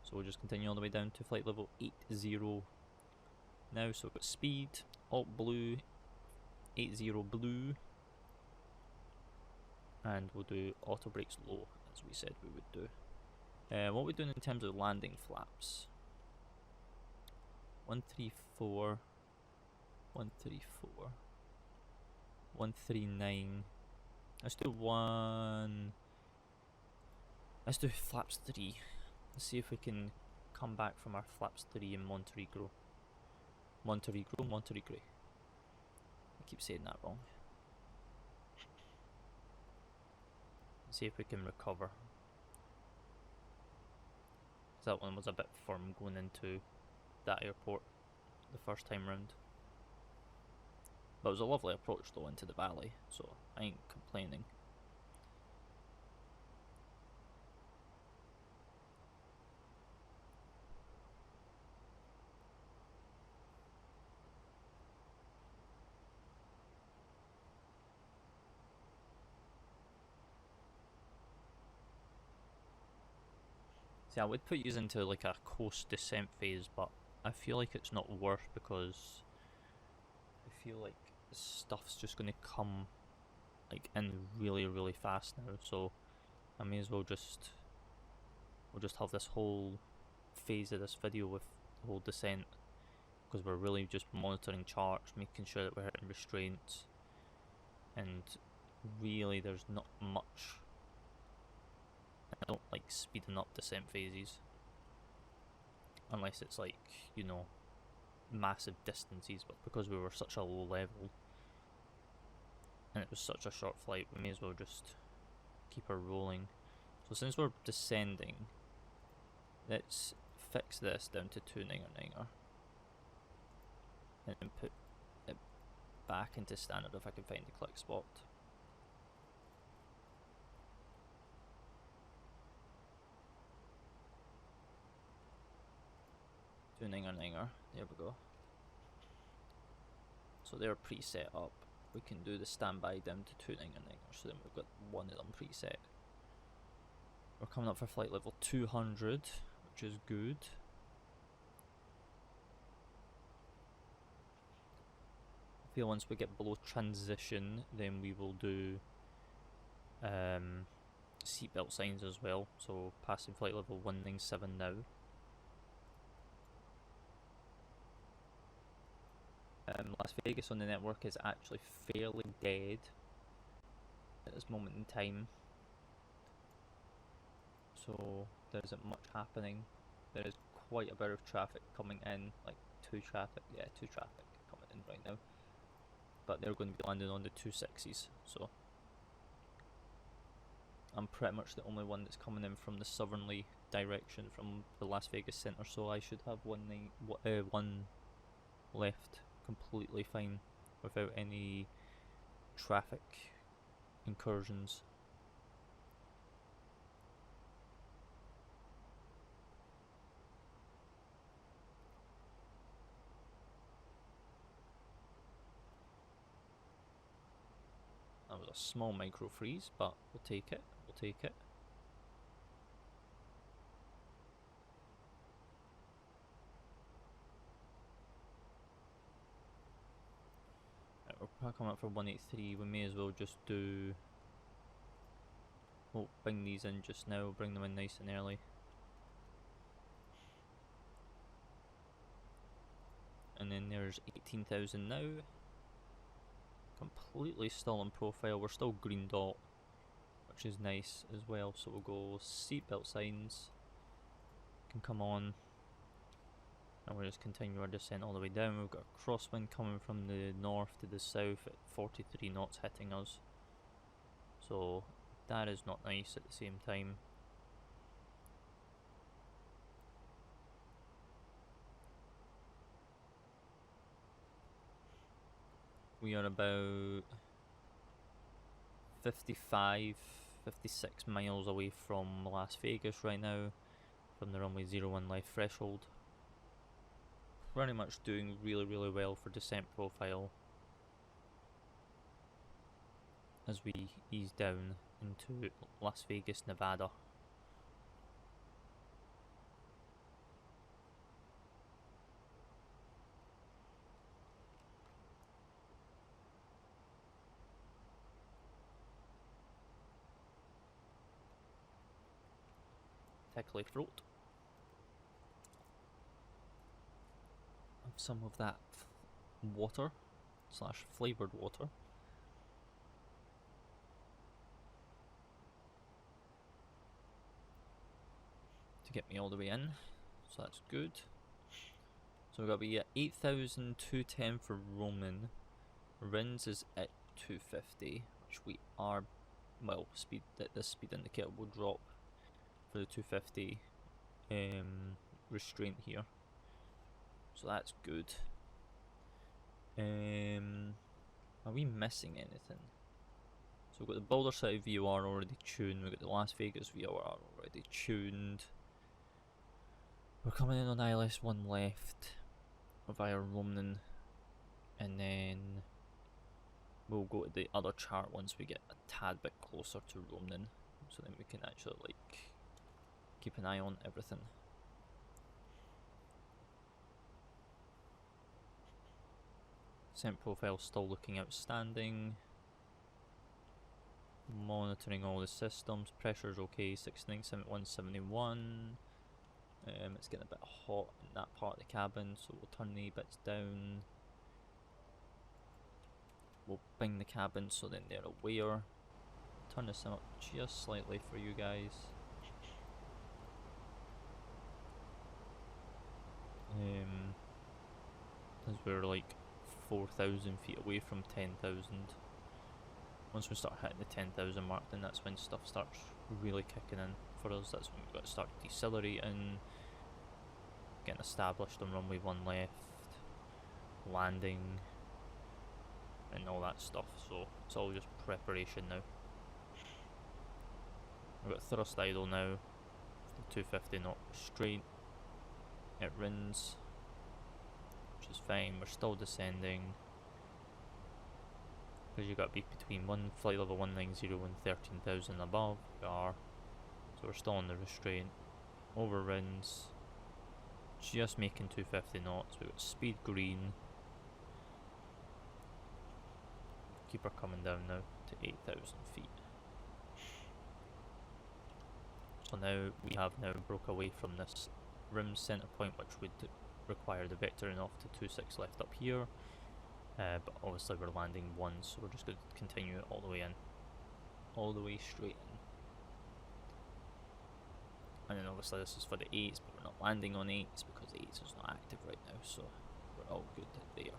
So we'll just continue all the way down to flight level 80 now. So we've got speed, alt blue, 80 blue, and we'll do auto brakes low as we said we would do. What we're doing in terms of landing flaps: 134, 134, 139. Let's do flaps 3. Let's see if we can come back from our flaps 3 in Monterey. I keep saying that wrong. See if we can recover. That one was a bit firm going into that airport the first time round. But it was a lovely approach though into the valley, so I ain't complaining. See, I would put you into like a coast descent phase, but I feel like it's not worth, because I feel like stuff's just going to come like in really fast now, so I may as well we'll just have this whole phase of this video with the whole descent, because we're really just monitoring charts, making sure that we're hitting restraints, and really there's not much. I don't like speeding up descent phases unless it's like, you know, massive distances, but because we were such a low level and it was such a short flight, we may as well just keep her rolling. So since we're descending, let's fix this down to 299er and then put it back into standard if I can find the click spot. Ninger, there we go. So they're preset up. We can do the standby down to 2 ninger, so then we've got one of them preset. We're coming up for flight level 200, which is good. I feel once we get below transition, then we will do seatbelt signs as well. So passing flight level 197 now. Las Vegas on the network is actually fairly dead at this moment in time, so there isn't much happening. There is quite a bit of traffic coming in, like two traffic coming in right now, but they're going to be landing on the 260s, so I'm pretty much the only one that's coming in from the southerly direction from the Las Vegas center, so I should have 1 left completely fine without any traffic incursions. That was a small micro freeze, but we'll take it, we'll take it. Right, we're coming up for 183, we may as well just do... Oh, bring these in just now, bring them in nice and early. And then there's 18,000 now. Completely still on profile, we're still green dot, which is nice as well. So we'll go seatbelt signs, can come on, and we'll just continue our descent all the way down. We've got a crosswind coming from the north to the south at 43 knots hitting us, so that is not nice at the same time. We are about 55, 56 miles away from Las Vegas right now, from the runway 01 left threshold. Pretty much doing really well for descent profile as we ease down into Las Vegas, Nevada. Tickly throat. Have some of that water slash flavoured water. To get me all the way in, so that's good. So we've got to be at 8,210 for Roman. Rins is at 250, which we are, well, speed at this speed indicator will drop for the 250 restraint here, so that's good. Are we missing anything? So we've got the Boulder City VOR already tuned, we've got the Las Vegas VOR already tuned. We're coming in on ILS 1 left via Roman, and then we'll go to the other chart once we get a tad bit closer to Roman, so then we can actually like keep an eye on everything. Descent profile still looking outstanding. Monitoring all the systems. Pressure's okay, 697171. It's getting a bit hot in that part of the cabin, so we'll turn the bits down. We'll bring the cabin so then they're aware. Turn this up just slightly for you guys. As we're like 4,000 feet away from 10,000. Once we start hitting the 10,000 mark, then that's when stuff starts really kicking in for us. That's when we've got to start decelerating, getting established on runway 1 left, landing, and all that stuff. So it's all just preparation now. We've got thrust idle now, 250 knot restraint. It rins, which is fine. We're still descending because you've got to be between flight level 190 and 13,000 above. We are, so we're still on the restraint. Over rins, just making 250 knots. We've got speed green. Keep her coming down now to 8,000 feet. So now we have broke away from this rim center point, which would require the vectoring off to 26 left up here, but obviously we're landing 1, so we're just going to continue it all the way in, all the way straight in. And then obviously this is for the 8s, but we're not landing on 8s because the 8s is not active right now, so we're all good there.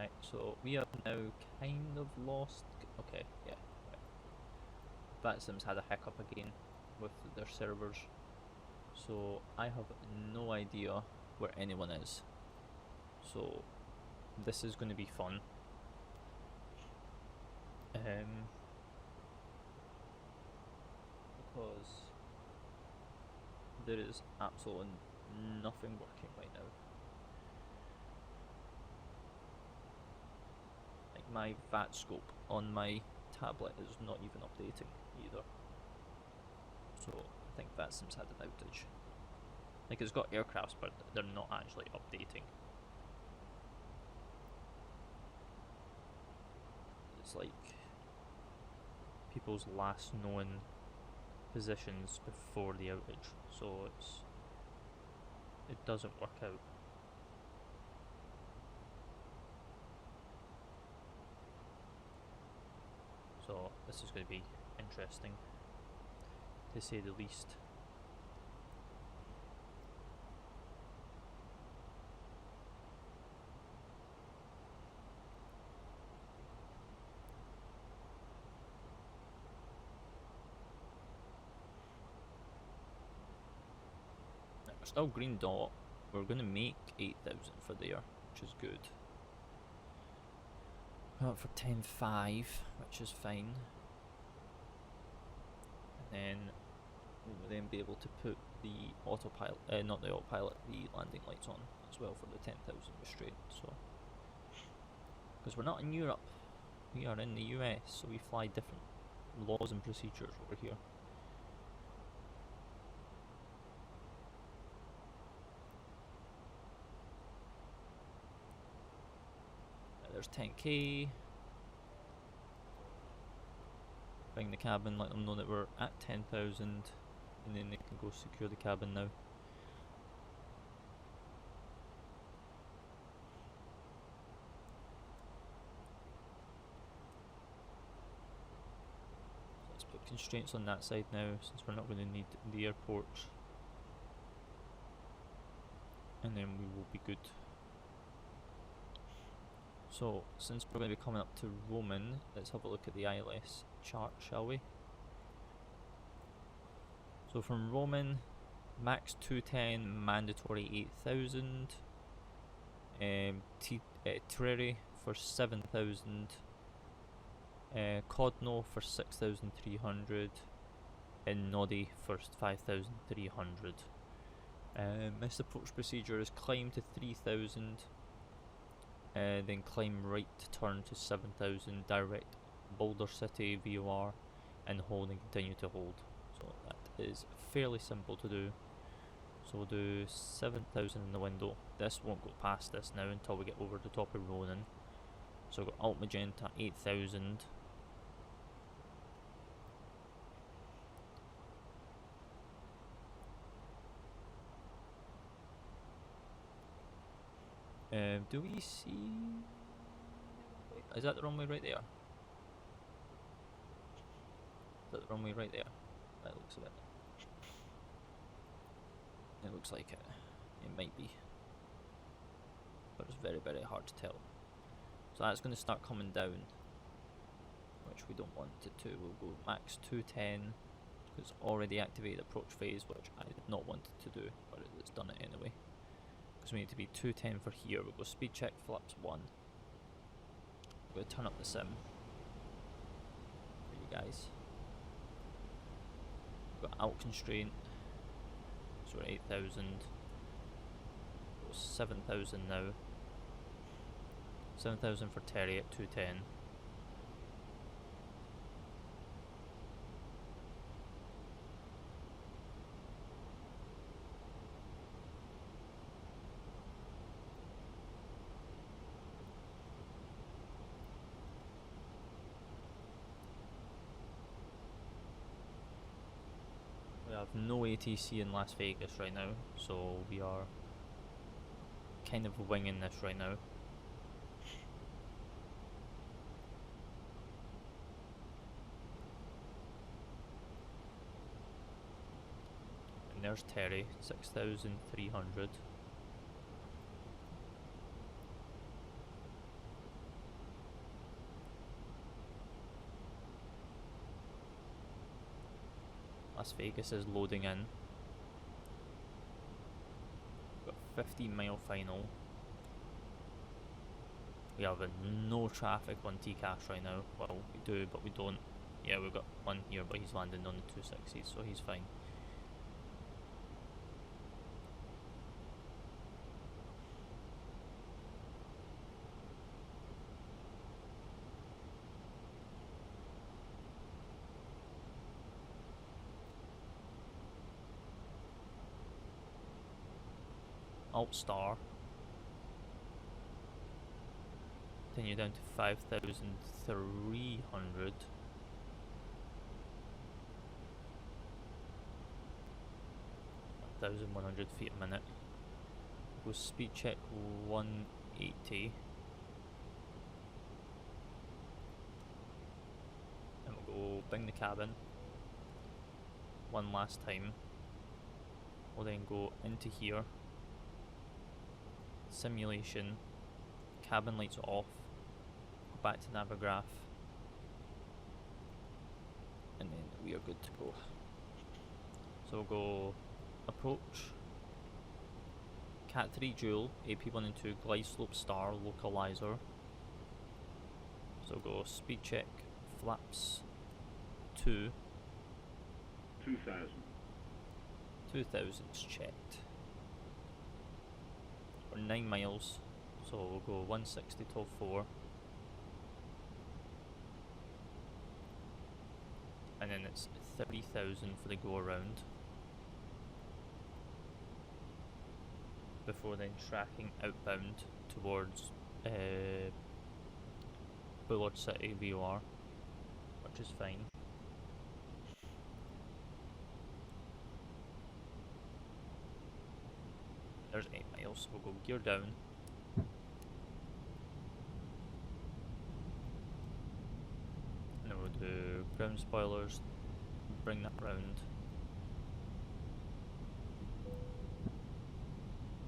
Right, so we have now kind of lost. Okay, yeah. Right. VATSIM's had a hiccup again with their servers, so I have no idea where anyone is. So this is going to be fun. Because there is absolutely nothing working right now. Like my VAT scope on my tablet is not even updating either. So I think VATSIM's had an outage. Like it's got aircrafts, but they're not actually updating. It's like people's last known positions before the outage, so it doesn't work out. So this is going to be interesting, to say the least. We're still green dot. We're going to make 8,000 for there, which is good. Up for 10.5, which is fine. And then we'll then be able to put the autopilot, not the autopilot, the landing lights on as well for the 10,000 restraint. So, because we're not in Europe, we are in the US, so we fly different laws and procedures over here. There's 10k. Bring the cabin, let them know that we're at 10,000, and then they can go secure the cabin now. So let's put constraints on that side now, since we're not going to need the airport. And then we will be good. So, since we're going to be coming up to Roman, let's have a look at the ILS chart, shall we? So from Roman, max 210, mandatory 8,000. Tereri for 7,000. Codno for 6,300. And Noddy for 5,300. Missed approach procedure is climb to 3,000. Then climb right to turn to 7,000, direct Boulder City VOR, and hold and continue to hold. So that is fairly simple to do. So we'll do 7,000 in the window. This won't go past this now until we get over the top of Ronan. So we've got Alt Magenta 8,000. Do we see... Is that the runway right there? Is that the runway right there? That looks a bit... It looks like it. It might be. But it's very, very hard to tell. So that's going to start coming down, which we don't want it to. We'll go max 210. It's already activated approach phase, which I did not want it to do, but it's done it anyway. So we need to be 210 for here. We'll go speed check flaps 1. We're going to turn up the sim for you guys. We've got alt constraint, so we're 8,000. 7,000 now. 7,000 for Terry at 210. We have no ATC in Las Vegas right now, so we are kind of winging this right now. And there's Terry, 6,300. Las Vegas is loading in. Got 15-mile final. We have no traffic on TCAS right now. Well, we do, but we don't. Yeah, we've got one here, but he's landing on the 260s, so he's fine. Alt star. Continue down to 5,300. (1,100 feet a minute). Go speed check 180. And we'll go bring the cabin one last time. We'll then go into here. Simulation. Cabin lights off. Go back to Navigraph. And then we are good to go. So we'll go approach. Cat 3 dual, AP1 and 2, glide slope star, localizer. So we'll go speed check, flaps 2. 2,000. 2,000's checked. We're 9 miles, so we'll go 160 till 4. And then it's 30,000 for the go around. Before then tracking outbound towards Bullard City VOR, which is fine. There's 8 miles, so we'll go gear down. And then we'll do ground spoilers, bring that round.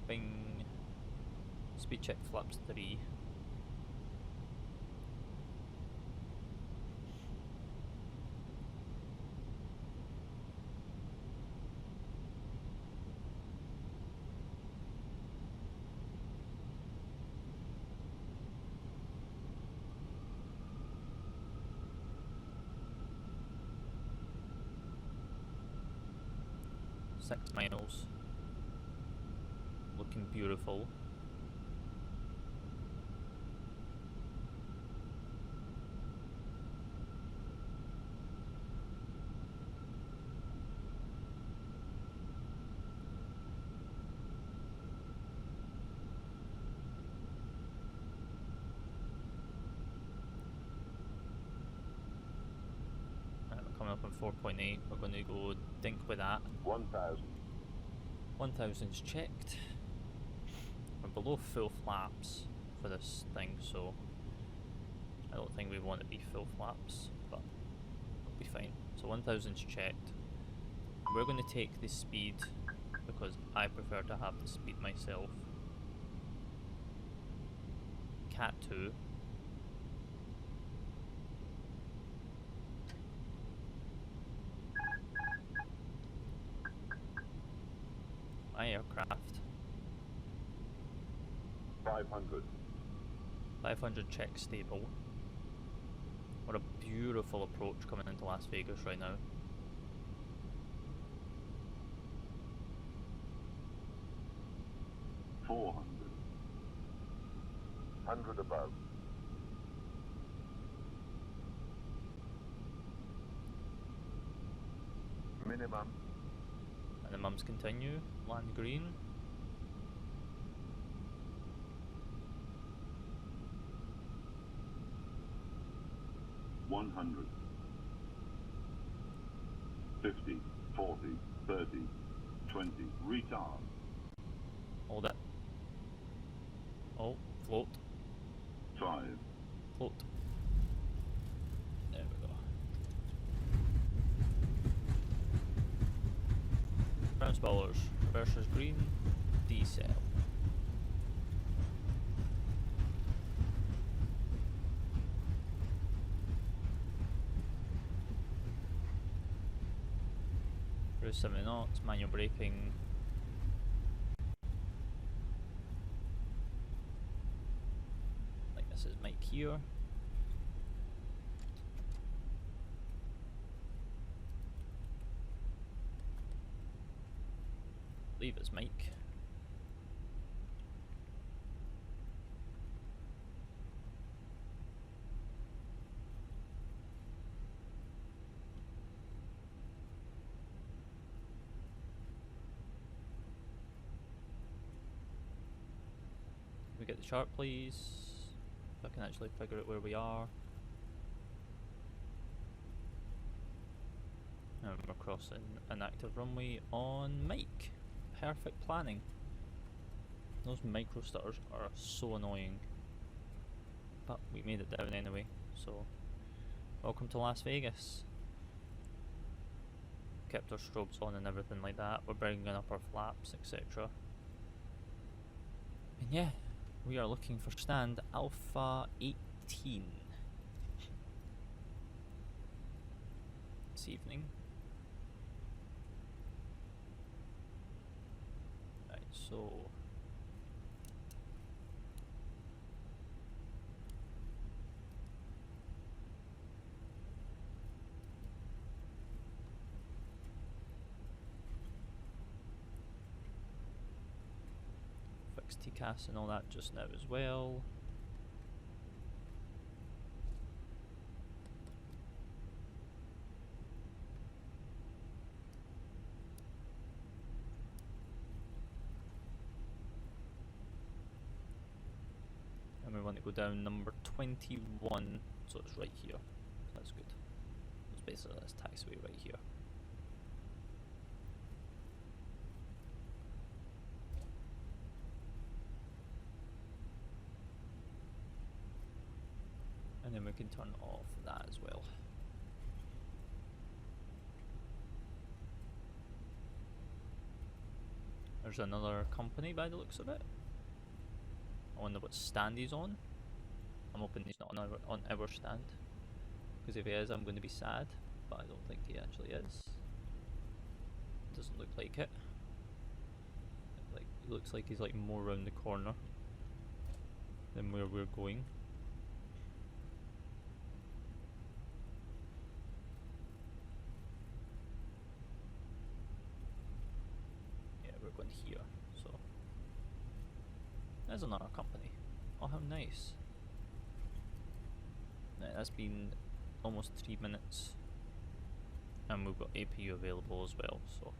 Bing. Speed check flaps 3. Six miles. Looking beautiful. Right, we're coming up on 4.8. We're going to go dink with that. 1,000. 1,000's checked. We're below full flaps for this thing, so I don't think we want to be full flaps, but we'll be fine. So 1,000's checked. We're going to take the speed because I prefer to have the speed myself. Cat 2. My aircraft. 500. 500 check stable. What a beautiful approach coming into Las Vegas right now. $400. 100 above. Minimum. And the mums continue. Land green. $100. 50, 40, 30, 20. Retard. Hold it. Oh, float. 5. Float. There we go. Ground spoilers. Reverses green. Decel. Cruise 70 knots, manual braking. Like this is Mike here. I believe it's Mike. Can we get the chart, please? If I can actually figure out where we are. And we're crossing an active runway on Mike. Perfect planning. Those micro stutters are so annoying. But we made it down anyway, so welcome to Las Vegas. Kept our strobes on and everything like that. We're bringing up our flaps, etc. And yeah, we are looking for stand Alpha 18 this evening. Right, so fix TCAS and all that just now as well. And we want to go down number 21, so it's right here. That's good. It's basically this taxiway right here. And then we can turn off that as well. There's another company by the looks of it. I wonder what stand he's on. I'm hoping he's not on our stand, because if he is, I'm going to be sad, but I don't think he actually is. Doesn't look like it. Like, it looks like he's like more around the corner than where we're going. Yeah, we're going here, so there's another company. Oh, how nice. Right, that's been almost 3 minutes, and we've got APU available as well, so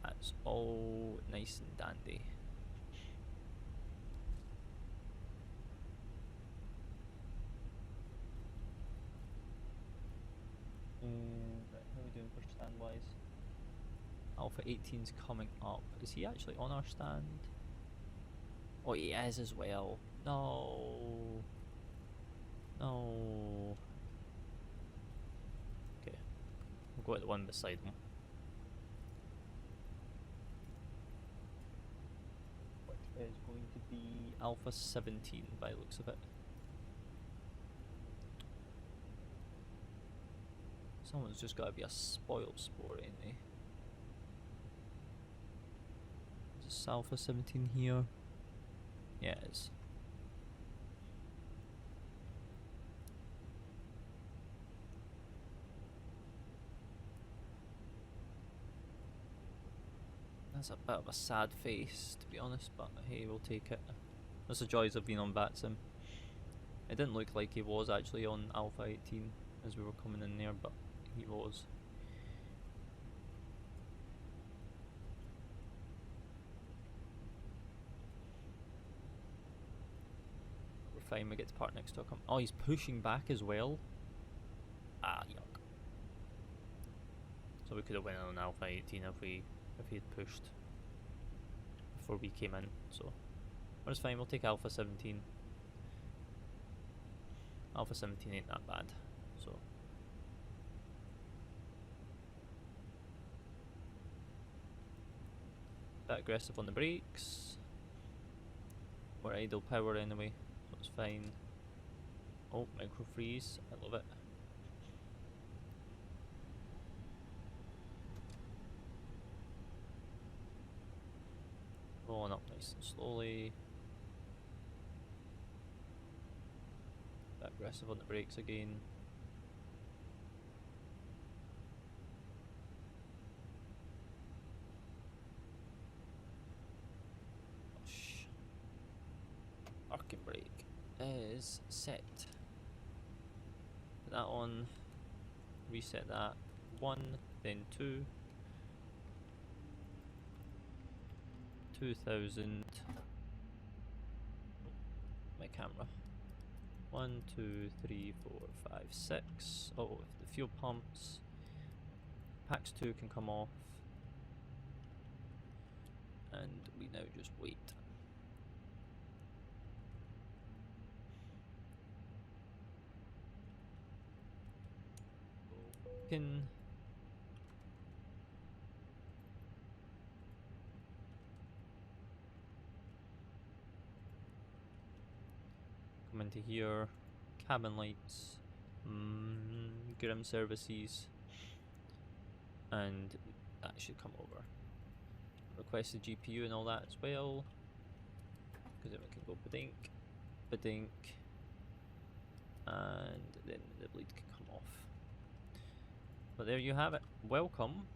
that's all nice and dandy. Right, how are we doing for stand wise? Alpha 18's coming up. Is he actually on our stand? Oh, he is as well. No. No. Okay. We'll go at the one beside him. Which is going to be Alpha 17 by the looks of it. Someone's just got to be a spoiled sport, ain't they? Is this Alpha 17 here? Yeah, it is. That's a bit of a sad face, to be honest, but hey, we'll take it. That's the joys of being on VATSIM. It didn't look like he was actually on Alpha 18 as we were coming in there, but he was. We're fine, we get to park next to a company. Oh, he's pushing back as well? Ah, yuck. So we could have went on Alpha 18 if he had pushed before we came in, so but it's fine, we'll take Alpha 17. Alpha 17 ain't that bad, so bit aggressive on the brakes. We're idle power anyway, so it's fine. Oh, micro freeze, I love it. Nice and slowly. Bit aggressive on the brakes again. Gosh. Parking brake is set. Put that on. Reset that. 1, then 2. 2000. My camera. 1, 2, 3, 4, 5, 6. Oh, the fuel pumps. Packs 2 can come off. And we now just wait. Can come into here, cabin lights, grim services, and that should come over. Request the GPU and all that as well, because then we can go badink, badink, and then the bleed can come off. But there you have it. Welcome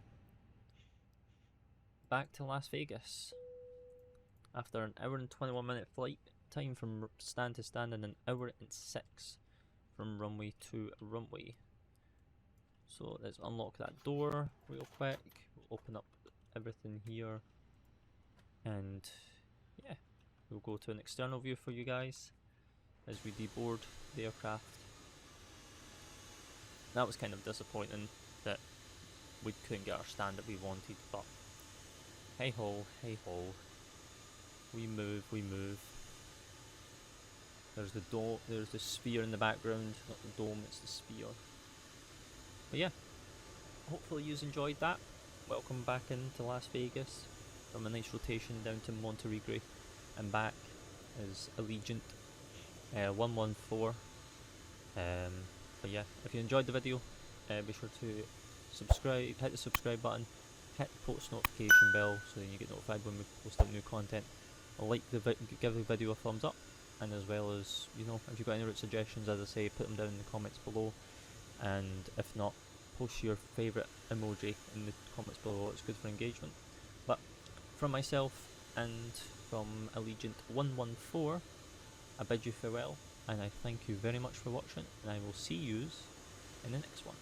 back to Las Vegas. After an hour and 21-minute flight time from stand to stand, and an hour and 6 from runway to runway. So let's unlock that door real quick. We'll open up everything here, and yeah, we'll go to an external view for you guys as we deboard the aircraft. That was kind of disappointing that we couldn't get our stand that we wanted, but hey ho, we move, we move. There's the dome, there's the sphere in the background, not the dome, it's the sphere. But yeah, hopefully you've enjoyed that. Welcome back into Las Vegas from a nice rotation down to Monterey and back as Allegiant 114. But yeah, if you enjoyed the video, be sure to subscribe, hit the subscribe button, hit the post notification bell so then you get notified when we post up new content. Like give the video a thumbs up, and as well as, you know, if you've got any route suggestions, as I say, put them down in the comments below, and if not, post your favourite emoji in the comments below. It's good for engagement. But from myself and from Allegiant 114, I bid you farewell, and I thank you very much for watching, and I will see yous in the next one.